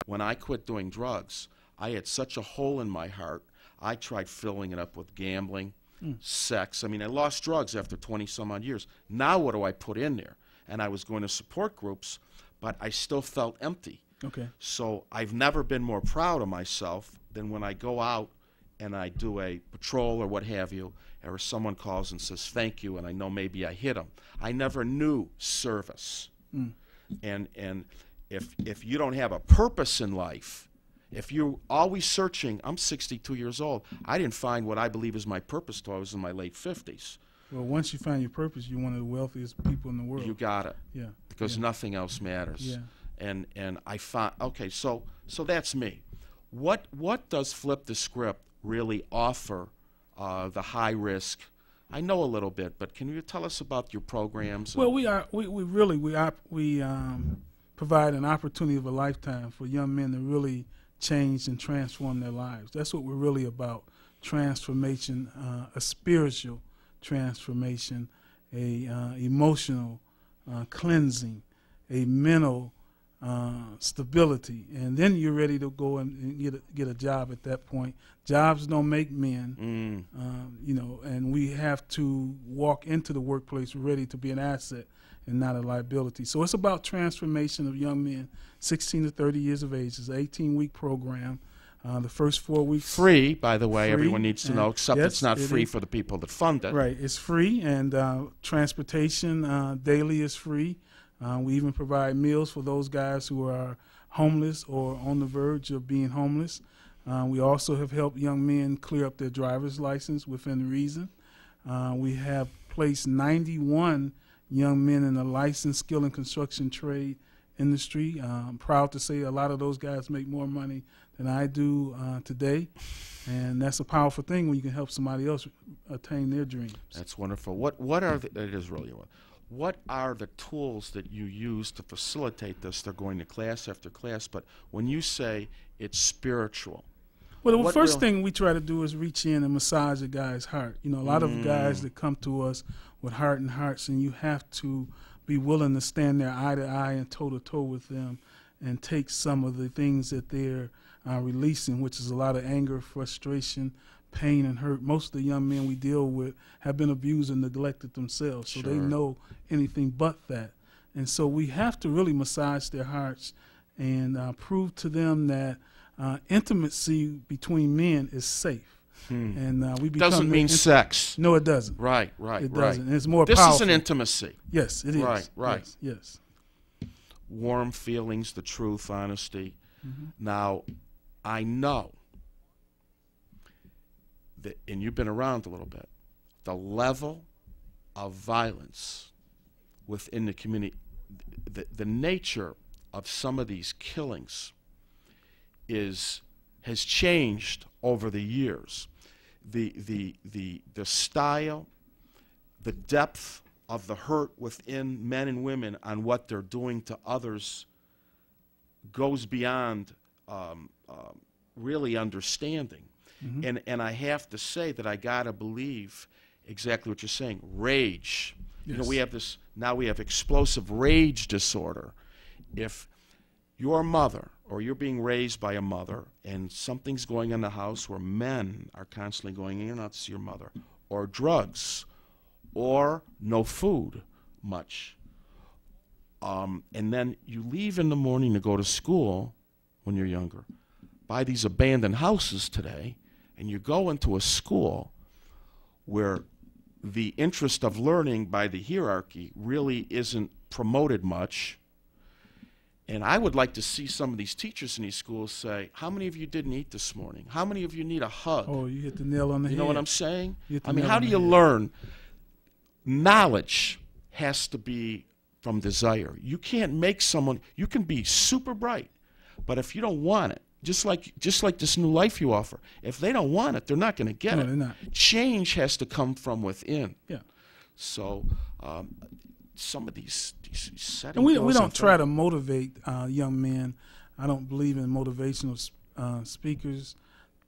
When I quit doing drugs, I had such a hole in my heart. I tried filling it up with gambling, sex. I mean, I lost drugs after 20-some-odd years. Now what do I put in there? And I was going to support groups, but I still felt empty. Okay. So I've never been more proud of myself than when I go out and I do a patrol or what have you, or someone calls and says thank you, and I know maybe I hit them. I never knew service. And if you don't have a purpose in life, if you're always searching, I'm 62 years old. I didn't find what I believe is my purpose till I was in my late 50s. Well, once you find your purpose, you're one of the wealthiest people in the world. You got it. Yeah. Because nothing else matters. Yeah. And I found, okay, so that's me. What does Flip the Script really offer the high risk? I know a little bit, but can you tell us about your programs? Well, we provide an opportunity of a lifetime for young men to really change and transform their lives. That's what we're really about, transformation, a spiritual transformation, a emotional cleansing, a mental stability, and then you're ready to go and get a job at that point. Jobs don't make men, you know, and we have to walk into the workplace ready to be an asset and not a liability. So it's about transformation of young men, 16 to 30 years of age. It's an 18-week program. The first 4 weeks. Free, by the way, free, everyone needs to know, except yes, it's not free for the people that fund it. Right, it's free, and transportation daily is free. We even provide meals for those guys who are homeless or on the verge of being homeless. We also have helped young men clear up their driver's license within reason. We have placed 91 young men in the licensed skill and construction trade industry. I'm proud to say a lot of those guys make more money than I do today, and that's a powerful thing when you can help somebody else attain their dreams. That's wonderful. What are it is really what are the tools that you use to facilitate this? They're going to class after class, but when you say it's spiritual, well, the first thing we try to do is reach in and massage a guy's heart. You know, a lot of guys that come to us with heart and hearts, and you have to be willing to stand there eye to eye and toe to toe with them and take some of the things that they're releasing, which is a lot of anger, frustration, pain, and hurt. Most of the young men we deal with have been abused and neglected themselves, so they know anything but that. And so we have to really massage their hearts and prove to them that intimacy between men is safe. And we become doesn't mean sex. No, it doesn't. Right. It doesn't. And it's more this powerful. Is an intimacy. Yes, it is. Right. Yes. Warm feelings, the truth, honesty. Now, I know that, and you've been around a little bit, the level of violence within the community, the nature of some of these killings has changed over the years. The style, the depth of the hurt within men and women on what they're doing to others goes beyond really understanding. And I have to say that I gotta believe exactly what you're saying. Rage. Yes. You know, we have this, now we have explosive rage disorder. If your mother, or you're being raised by a mother, and something's going on in the house where men are constantly going in and out to see your mother, or drugs, or no food much, and then you leave in the morning to go to school when you're younger, by these abandoned houses today, and you go into a school where the interest of learning by the hierarchy really isn't promoted much. And I would like to see some of these teachers in these schools say, how many of you didn't eat this morning? How many of you need a hug? Oh, you hit the nail on the head. You know what I'm saying? I mean, how do you learn? Knowledge has to be from desire. You can't make someone, you can be super bright, but if you don't want it, just like this new life you offer, if they don't want it, they're not going to get it. They're not. Change has to come from within. Yeah. So some of these settings. And we don't try to motivate young men. I don't believe in motivational speakers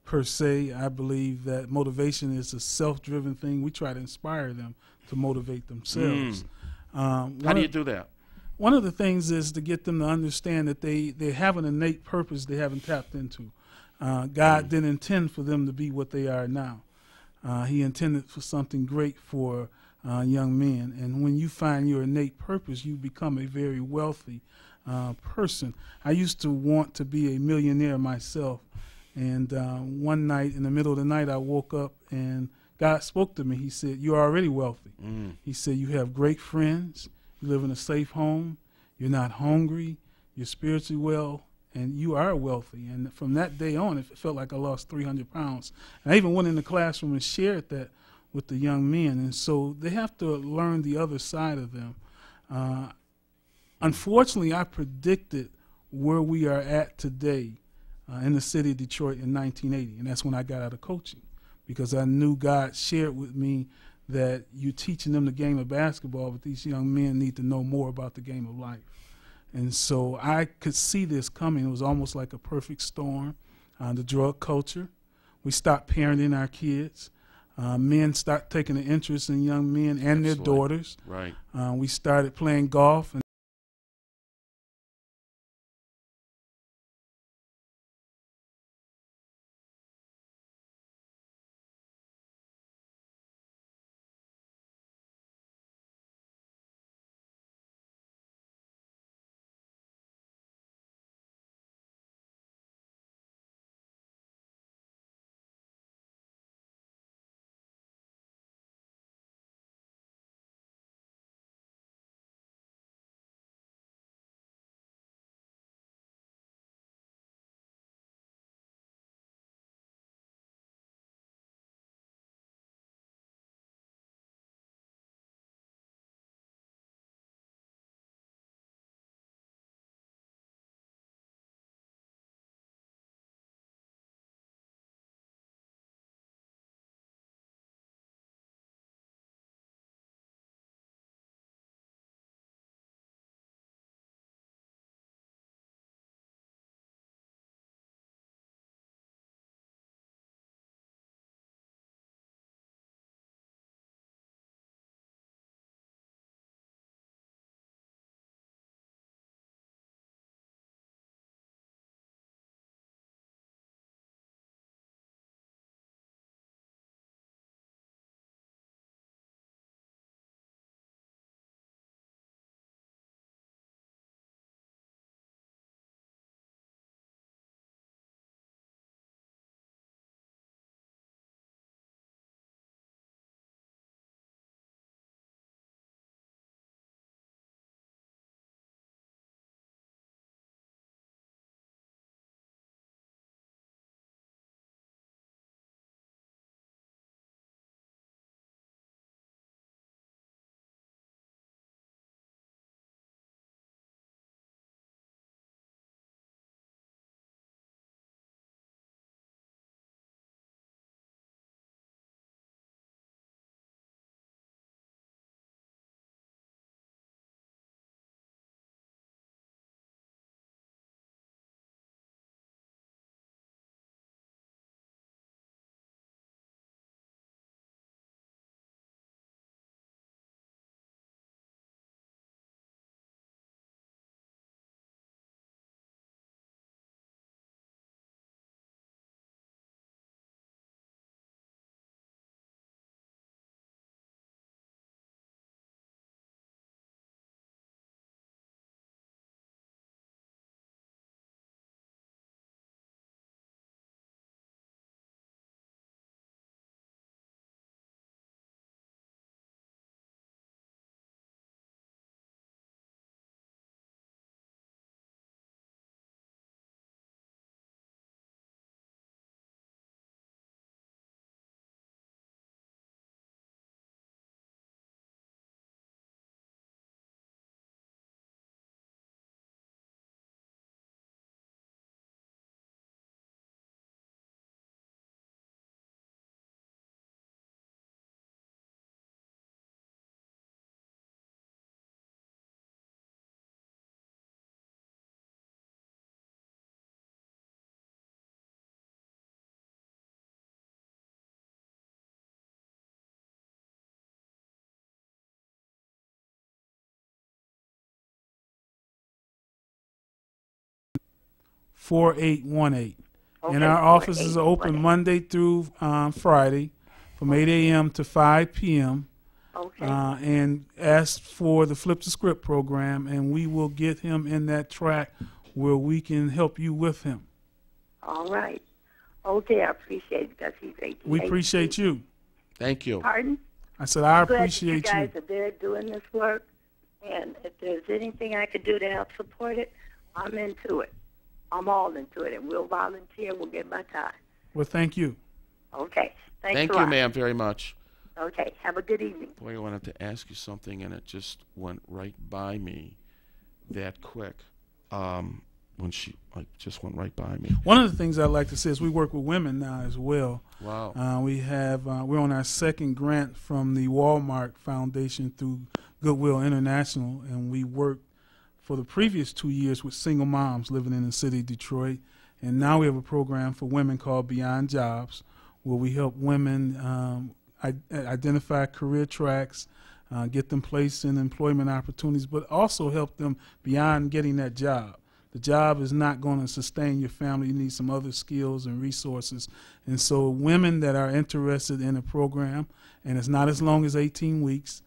per se. I believe that motivation is a self-driven thing. We try to inspire them to motivate themselves. How do you do that? One of the things is to get them to understand that they have an innate purpose they haven't tapped into. God didn't intend for them to be what they are now. He intended for something great for young men. And when you find your innate purpose, you become a very wealthy person. I used to want to be a millionaire myself. And one night, in the middle of the night, I woke up and God spoke to me. He said, "You're already wealthy." He said, "You have great friends. You live in a safe home. You're not hungry. You're spiritually well, and you are wealthy." And from that day on, it felt like I lost 300 pounds. And I even went in the classroom and shared that with the young men. And so they have to learn the other side of them. Unfortunately, I predicted where we are at today in the city of Detroit in 1980, and that's when I got out of coaching, because I knew God shared with me that you're teaching them the game of basketball, but these young men need to know more about the game of life. And so I could see this coming. It was almost like a perfect storm. The drug culture. We stopped parenting our kids. Men start taking an interest in young men and their daughters. Right. We started playing golf. And 4818. Okay, And our offices are open Monday through Friday from 8 a.m. to 5 p.m. Okay. And ask for the Flip the Script program, and we will get him in that track where we can help you with him. All right. Okay, I appreciate it because he's 18. We appreciate you. Thank you. Pardon? I said I I'm glad appreciate that you guys are there doing this work, and if there's anything I could do to help support it, I'm into it. I'm all into it, and we'll volunteer. We'll get my time. Well, thank you. Okay. Thanks Thank a you, lot. ma'am, very much. Okay. Have a good evening. Boy, I wanted to ask you something, and it just went right by me that quick. When she just went right by me. One of the things I'd like to say is we work with women now as well. Wow. We're on our second grant from the Walmart Foundation through Goodwill International, and we worked for the previous 2 years with single moms living in the city of Detroit. And now we have a program for women called Beyond Jobs, where we help women identify career tracks, get them placed in employment opportunities, but also help them beyond getting that job. The job is not going to sustain your family. You need some other skills and resources. And so women that are interested in a program, and it's not as long as 18 weeks,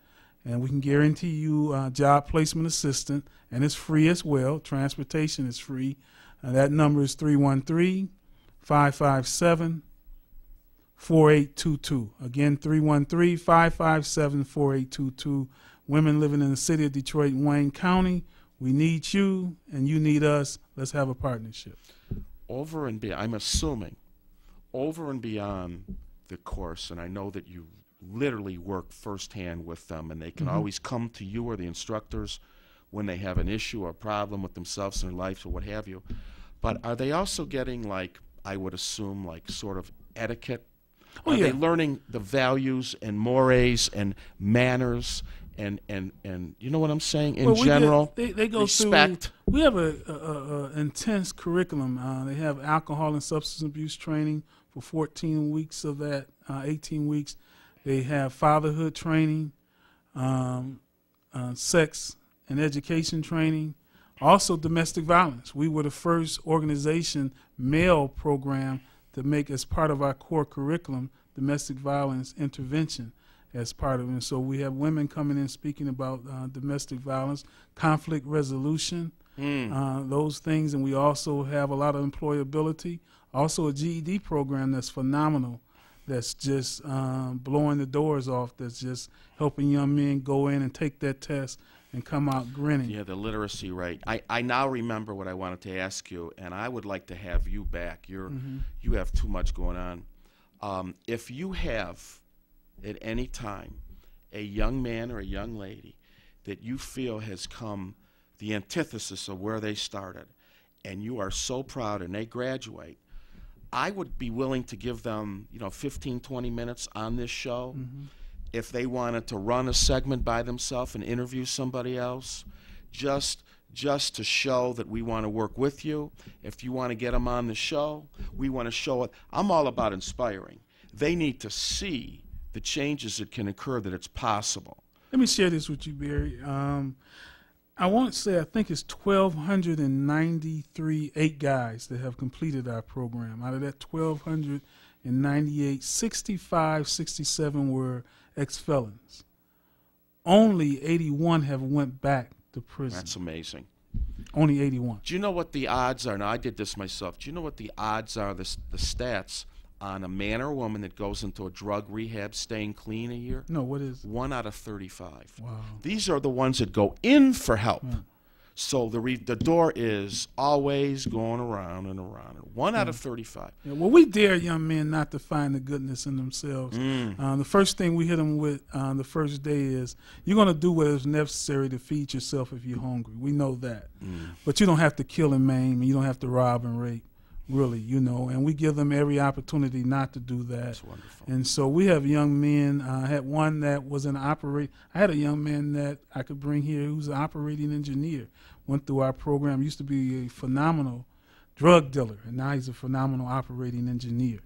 and we can guarantee you job placement assistance, and it's free as well. Transportation is free. That number is 313-557-4822. Again, 313-557-4822. Women living in the city of Detroit and Wayne County. We need you, and you need us. Let's have a partnership. Over and beyond, I'm assuming, over and beyond the course, and I know that you literally work firsthand with them, and they can always come to you or the instructors when they have an issue or a problem with themselves in their lives or what have you. But are they also getting, like, I would assume, like sort of etiquette? Are they learning the values and mores and manners and you know what I'm saying, in general? They go respect. through, we have a intense curriculum. They have alcohol and substance abuse training for 14 weeks of that, 18 weeks. They have fatherhood training, sex and education training, also domestic violence. We were the first organization, male program, to make as part of our core curriculum domestic violence intervention as part of it. And so we have women coming in speaking about domestic violence, conflict resolution, those things. And we also have a lot of employability, also a GED program that's phenomenal, that's just blowing the doors off, that's just helping young men go in and take that test and come out grinning. Yeah, the literacy rate. I now remember what I wanted to ask you, and I would like to have you back. You have too much going on. If you have at any time a young man or a young lady that you feel has come the antithesis of where they started, and you are so proud and they graduate, I would be willing to give them 15, 20 minutes on this show if they wanted to run a segment by themselves and interview somebody else, just to show that we want to work with you. If you want to get them on the show, we want to show it. I'm all about inspiring. They need to see the changes that can occur, that it's possible. Let me share this with you, Barry. I want to say I think it's 1,293 8 guys that have completed our program. Out of that 1,298, 65, 67 were ex-felons. Only 81 have went back to prison. That's amazing. Only 81. Do you know what the odds are? Now, I did this myself. Do you know what the odds are, the stats, on a man or a woman that goes into a drug rehab staying clean a year? No, what is it? 1 out of 35. Wow. These are the ones that go in for help. Yeah. So the door is always going around and around. 1 out of 35. Yeah, well, we dare young men not to find the goodness in themselves. The first thing we hit them with the first day is, you're going to do what is necessary to feed yourself if you're hungry. We know that. But you don't have to kill and maim, and you don't have to rob and rape. Really, and we give them every opportunity not to do that. That's wonderful. And so we have young men. I had one that was an I had a young man that I could bring here who's an operating engineer. Went through our program. Used to be a phenomenal drug dealer, and now he's a phenomenal operating engineer.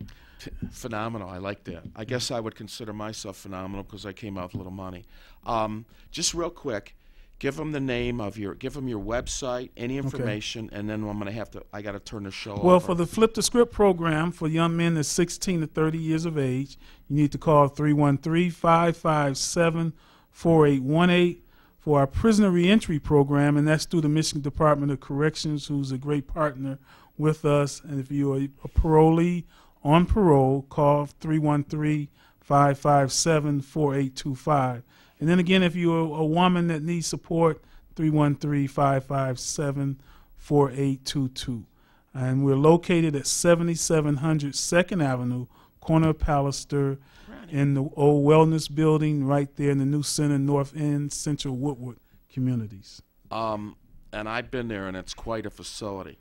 Phenomenal. I like that. I guess I would consider myself phenomenal because I came out with a little money. Just real quick, Give them the name of give them your website, any information, and then I got to turn the show over. Well, for the Flip the Script program for young men that's 16 to 30 years of age, you need to call 313-557-4818. For our prisoner reentry program, and that's through the Michigan Department of Corrections, who's a great partner with us. And if you're a parolee on parole, call 313-557-4825. And then again, if you're a woman that needs support, 313-557-4822. And we're located at 7700 2nd Avenue, corner of Pallister, in the old wellness building right there in the new center, North End, Central Woodward communities. And I've been there, and it's quite a facility.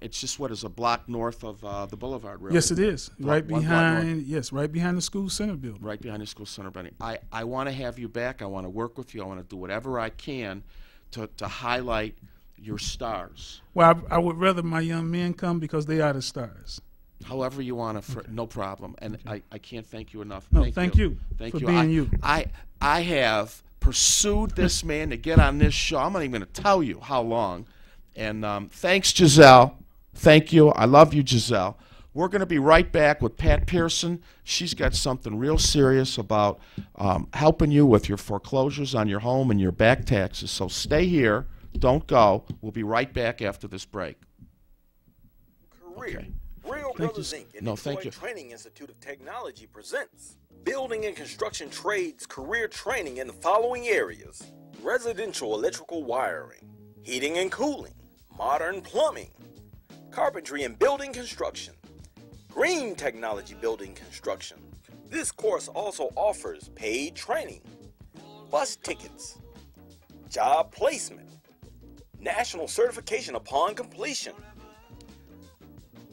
It's just a block north of the Boulevard, really. Yes, it is. Right behind the school center building. Right behind the school center building. I want to have you back. I want to work with you. I want to do whatever I can to highlight your stars. Well, I would rather my young men come because they are the stars. However you want to, no problem. And I can't thank you enough. No, thank you for being you. I have pursued this man to get on this show. I'm not even going to tell you how long. And thanks, Giselle. Thank you. I love you, Giselle. We're going to be right back with Pat Pearson. She's got something real serious about helping you with your foreclosures on your home and your back taxes. So stay here. Don't go. We'll be right back after this break. Career. Okay. Real Brothers Inc. and Detroit Training Institute of Technology presents Building and Construction Trades Career Training in the following areas: residential electrical wiring, heating and cooling, modern plumbing, carpentry and building construction, green technology building construction. This course also offers paid training, bus tickets, job placement, national certification upon completion.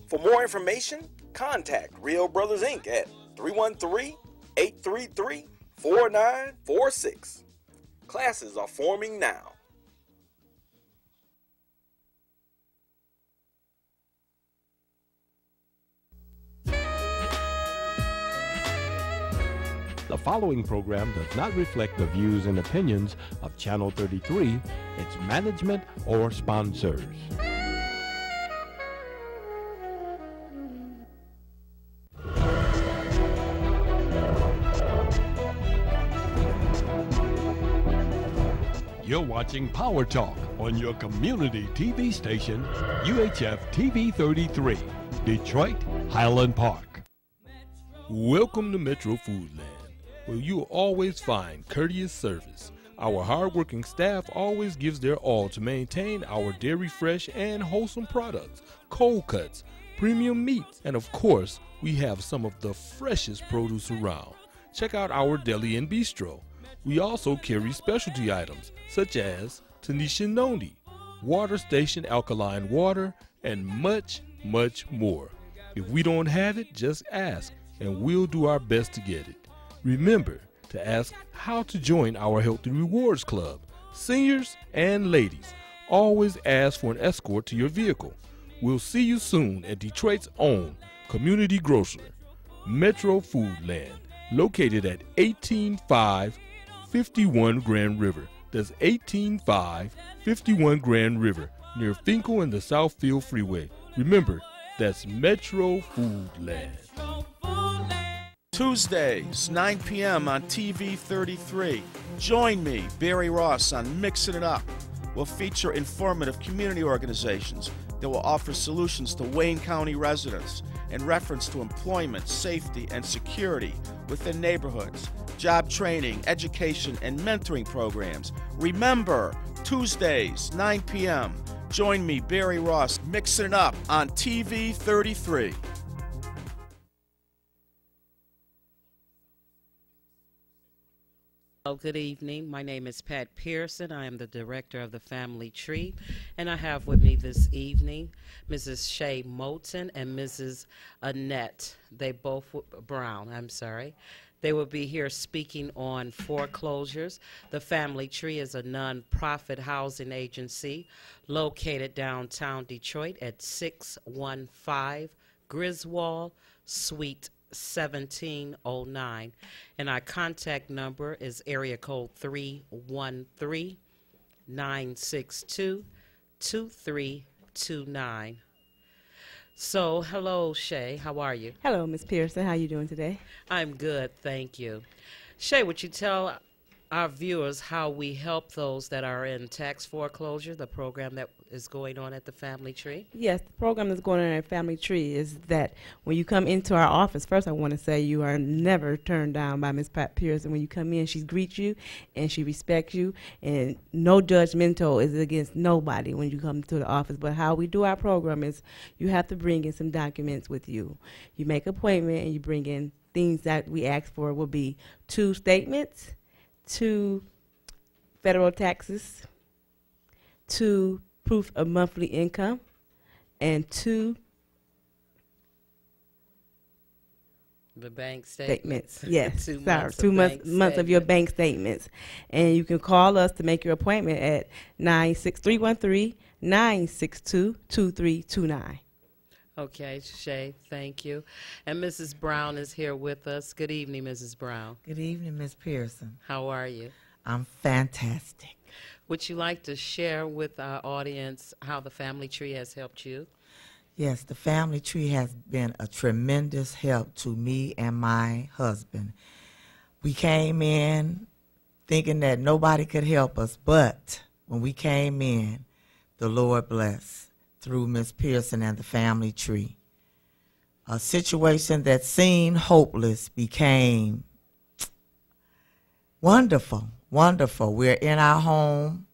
For more information, contact Real Brothers Inc. at 313-833-4946. Classes are forming now. The following program does not reflect the views and opinions of Channel 33, its management, or sponsors. You're watching Power Talk on your community TV station, UHF TV 33, Detroit, Highland Park. Welcome to Metro Foodland, where you'll always find courteous service. Our hardworking staff always gives their all to maintain our dairy fresh and wholesome products, cold cuts, premium meats, and of course, we have some of the freshest produce around. Check out our deli and bistro. We also carry specialty items such as Tanisha Noni, Water Station alkaline water, and much, much more. If we don't have it, just ask, and we'll do our best to get it. Remember to ask how to join our Healthy Rewards Club. Seniors and ladies, always ask for an escort to your vehicle. We'll see you soon at Detroit's own community grocer, Metro Foodland, located at 18551 Grand River. That's 18551 Grand River, near Finkel and the Southfield Freeway. Remember, that's Metro Foodland. Tuesdays, 9 p.m. on TV 33. Join me, Barry Ross, on Mixing It Up. We'll feature informative community organizations that will offer solutions to Wayne County residents in reference to employment, safety, and security within neighborhoods, job training, education, and mentoring programs. Remember, Tuesdays, 9 p.m. Join me, Barry Ross, Mixing It Up on TV 33. Hello, good evening. My name is Pat Pearson. I am the director of the Family Tree, and I have with me this evening Mrs. Shay Moulton and Mrs. Annette. They both Brown. They will be here speaking on foreclosures. The Family Tree is a non-profit housing agency located downtown Detroit at 615 Griswold, Suite 1709, and our contact number is area code 313 962-2329. So, hello, Shay. How are you? Hello, Miss Pearson. How you doing today? I'm good, thank you. Shay, would you tell our viewers how we help those that are in tax foreclosure, the program that is going on at the Family Tree? Yes, the program that's going on at Family Tree is that when you come into our office, first I want to say you are never turned down by Miss Pat Pearson. When you come in, she greets you and she respects you, and no judgmental is against nobody when you come to the office. But how we do our program is you have to bring in some documents with you. You make an appointment and you bring in things that we ask for will be 2 statements, 2 federal taxes, 2 proof of monthly income, and 2 the bank statements. Yes, 2 sorry, months 2 of months, bank months of your bank statements. And you can call us to make your appointment at 313-962-2329. Okay, Shay, thank you. And Mrs. Brown is here with us. Good evening, Mrs. Brown. Good evening, Miss Pearson. How are you? I'm fantastic. Would you like to share with our audience how the Family Tree has helped you? Yes, the Family Tree has been a tremendous help to me and my husband. We came in thinking that nobody could help us, but when we came in, the Lord blessed through Miss Pearson and the Family Tree. A situation that seemed hopeless became wonderful, wonderful. We're in our home.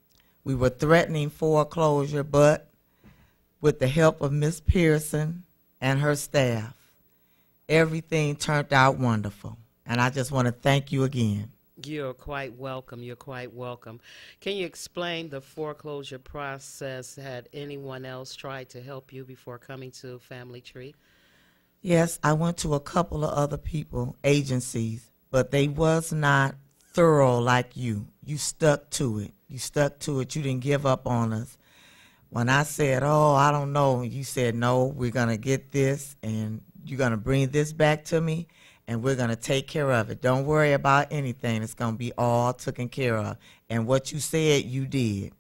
We were threatening foreclosure, but with the help of Miss Pearson and her staff, everything turned out wonderful. And I just want to thank you again. You're quite welcome. You're quite welcome. Can you explain the foreclosure process? Had anyone else tried to help you before coming to Family Tree? Yes, I went to a couple of other people, agencies, but they was not thorough like you. You stuck to it. You stuck to it. You didn't give up on us. When I said, oh, I don't know, you said, no, we're going to get this, and you're going to bring this back to me, and we're going to take care of it. Don't worry about anything. It's going to be all taken care of. And what you said, you did.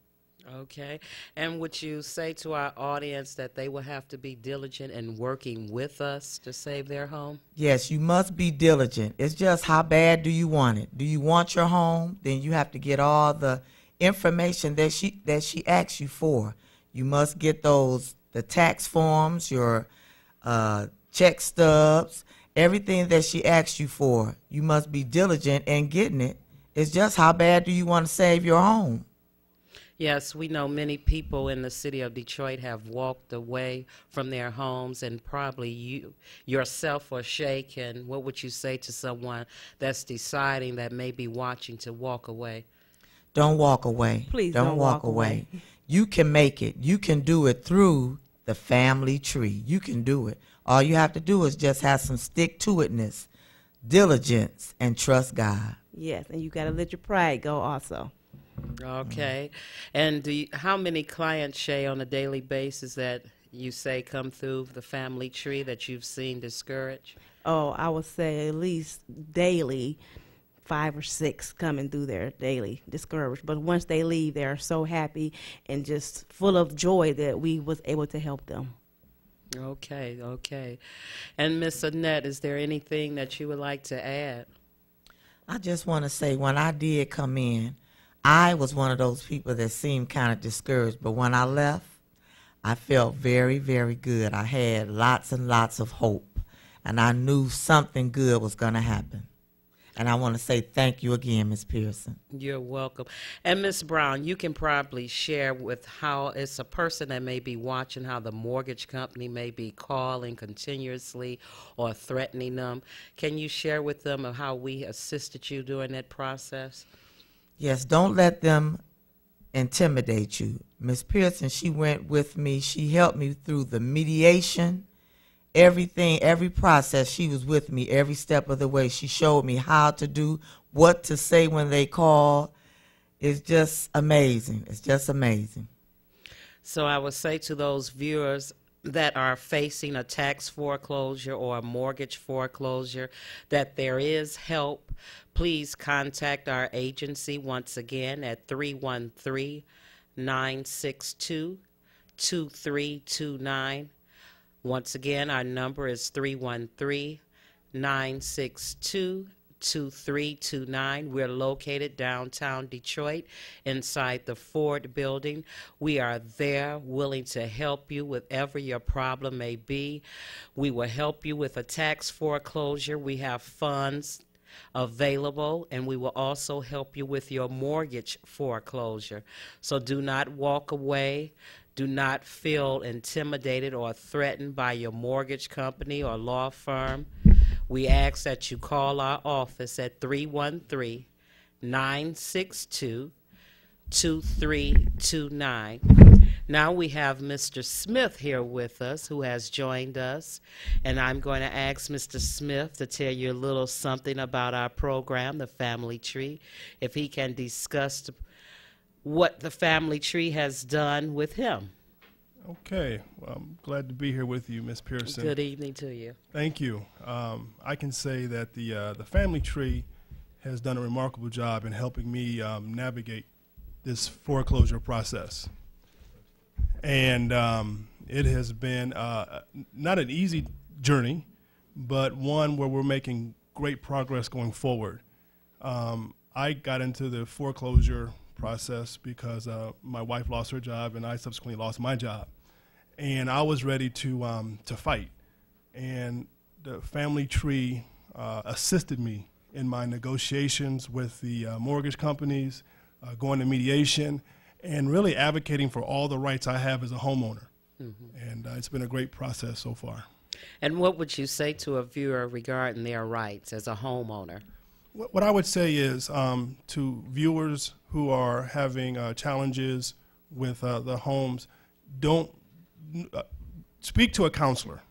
Okay. And would you say to our audience that they will have to be diligent in working with us to save their home? Yes, you must be diligent. It's just how bad do you want it? Do you want your home? Then you have to get all the information that she asks you for. You must get those, the tax forms, your check stubs, everything that she asks you for. You must be diligent in getting it. It's just how bad do you want to save your home? Yes, we know many people in the city of Detroit have walked away from their homes, and probably you yourself or Shay can, what would you say to someone that's deciding that may be watching to walk away? Don't walk away. Please don't walk away. You can make it. You can do it through the Family Tree. You can do it. All you have to do is just have some stick-to-itness, diligence, and trust God. Yes, and you got to let your pride go also. Okay. And how many clients, Shay, on a daily basis that you say come through the Family Tree that you've seen discouraged? Oh, I would say at least daily, 5 or 6 coming through there daily, discouraged. But once they leave, they're so happy and just full of joy that we was able to help them. Okay, okay. And Miss Annette, is there anything that you would like to add? I just want to say, when I did come in, I was one of those people that seemed kind of discouraged, but when I left, I felt very, very good. I had lots and lots of hope, and I knew something good was going to happen. And I want to say thank you again, Ms. Pearson. You're welcome. And Ms. Brown, you can probably share with how it's a person that may be watching how the mortgage company may be calling continuously or threatening them. Can you share with them of how we assisted you during that process? Yes, don't let them intimidate you. Ms. Pearson, she went with me. She helped me through the mediation, everything, every process. She was with me every step of the way. She showed me how to do, what to say when they call. It's just amazing. It's just amazing. So I would say to those viewers that are facing a tax foreclosure or a mortgage foreclosure that there is help. Please contact our agency once again at 313 313-962-2329. Once again, our number is 313-962-2329. We're located downtown Detroit inside the Ford building. We are there willing to help you with whatever your problem may be. We will help you with a tax foreclosure. We have funds available, and we will also help you with your mortgage foreclosure. So do not walk away. Do not feel intimidated or threatened by your mortgage company or law firm. We ask that you call our office at 313-962-2329. Now we have Mr. Smith here with us, who has joined us, and I'm going to ask Mr. Smith to tell you a little something about our program, the Family Tree, if he can discuss what the Family Tree has done with him. Okay. Well, I'm glad to be here with you, Ms. Pearson. Good evening to you. Thank you. I can say that the Family Tree has done a remarkable job in helping me navigate this foreclosure process. And it has been not an easy journey, but one where we're making great progress going forward. I got into the foreclosure process because my wife lost her job and I subsequently lost my job. And I was ready to fight. And the Family Tree assisted me in my negotiations with the mortgage companies, going to mediation, and really advocating for all the rights I have as a homeowner. Mm-hmm. And it's been a great process so far. And what would you say to a viewer regarding their rights as a homeowner? What I would say is to viewers who are having challenges with the homes, don't speak to a counselor.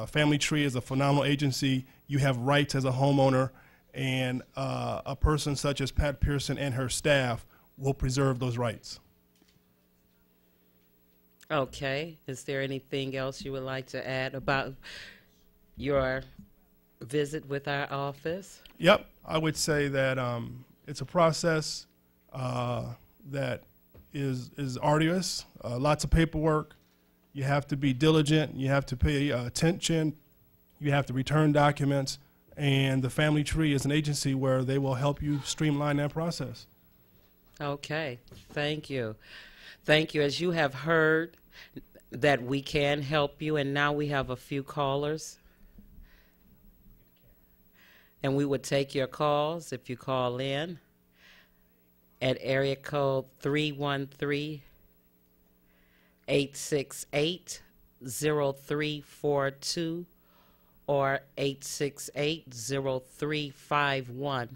Family Tree is a phenomenal agency. You have rights as a homeowner, and a person such as Pat Pearson and her staff will preserve those rights. Okay. Is there anything else you would like to add about your visit with our office? Yep. I would say that it's a process that is arduous, lots of paperwork. You have to be diligent. You have to pay attention. You have to return documents. And the Family Tree is an agency where they will help you streamline that process. Okay. Thank you. Thank you. As you have heard, that we can help you, and now we have a few callers. And we would take your calls if you call in at area code 313-868-0342 or 868-0351.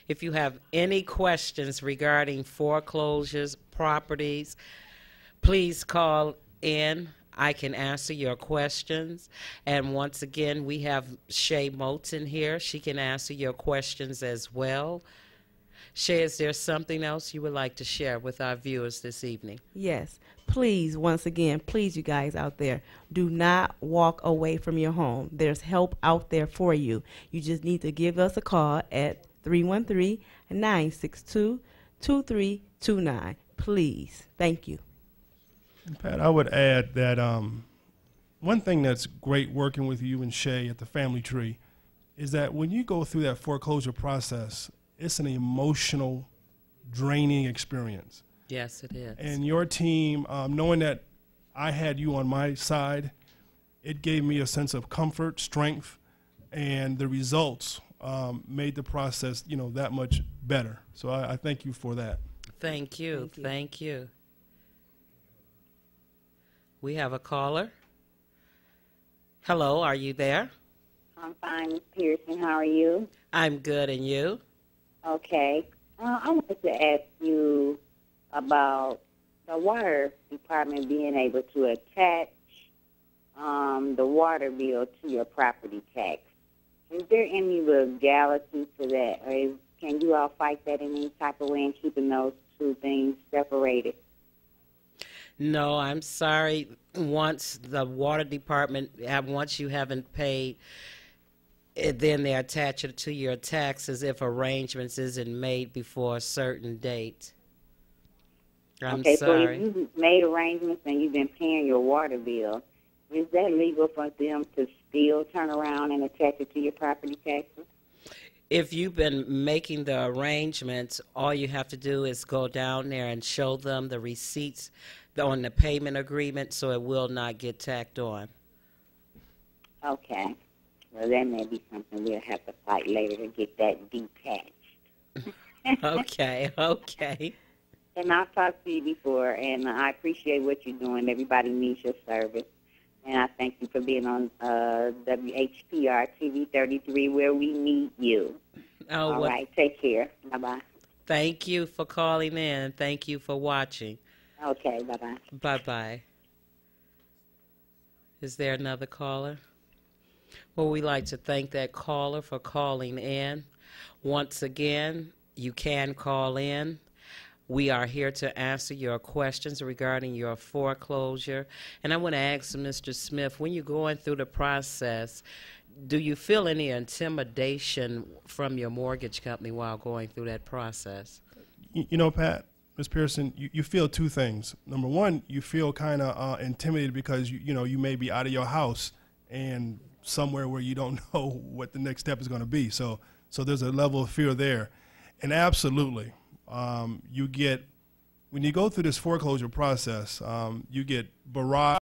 If you have any questions regarding foreclosures, properties, please call in. I can answer your questions. And once again, we have Shay Moulton here. She can answer your questions as well. Shay, is there something else you would like to share with our viewers this evening? Yes. Please, once again, please, you guys out there, do not walk away from your home. There's help out there for you. You just need to give us a call at 313-962-2329. Please. Thank you. And Pat, I would add that one thing that's great working with you and Shay at the Family Tree is that when you go through that foreclosure process, it's an emotional, draining experience. Yes, it is. And your team, knowing that I had you on my side, it gave me a sense of comfort, strength, and the results made the process, that much better. So I thank you for that. Thank you. Thank you. We have a caller. Hello, are you there? I'm fine, Ms. Pearson. How are you? I'm good, and you? Okay. I wanted to ask you about the water department being able to attach the water bill to your property tax. Is there any legality to that, or can you all fight that in any type of way in keeping those two things separated? No, I'm sorry. Once the water department, once you haven't paid, then they attach it to your taxes if arrangements isn't made before a certain date. I'm okay, sorry. so if you've made arrangements and you've been paying your water bill, is that legal for them to still turn around and attach it to your property taxes? If you've been making the arrangements, all you have to do is go down there and show them the receipts on the payment agreement, so it will not get tacked on. Okay. Well, that may be something we'll have to fight later to get that detached. Okay, okay. And I've talked to you before, and I appreciate what you're doing. Everybody needs your service. And I thank you for being on WHPR TV 33, where we need you. Oh, All well, right, take care. Bye-bye. thank you for calling in. Thank you for watching. Okay, bye-bye. Bye-bye. Is there another caller? Well, we'd like to thank that caller for calling in. Once again, you can call in. We are here to answer your questions regarding your foreclosure. And I want to ask Mr. Smith, when you're going through the process, do you feel any intimidation from your mortgage company while going through that process? You know, Pat, Ms. Pearson, you feel two things. Number one, you feel kind of intimidated because, you may be out of your house and somewhere where you don't know what the next step is going to be. So there's a level of fear there. And absolutely, you get, when you go through this foreclosure process, you get barrage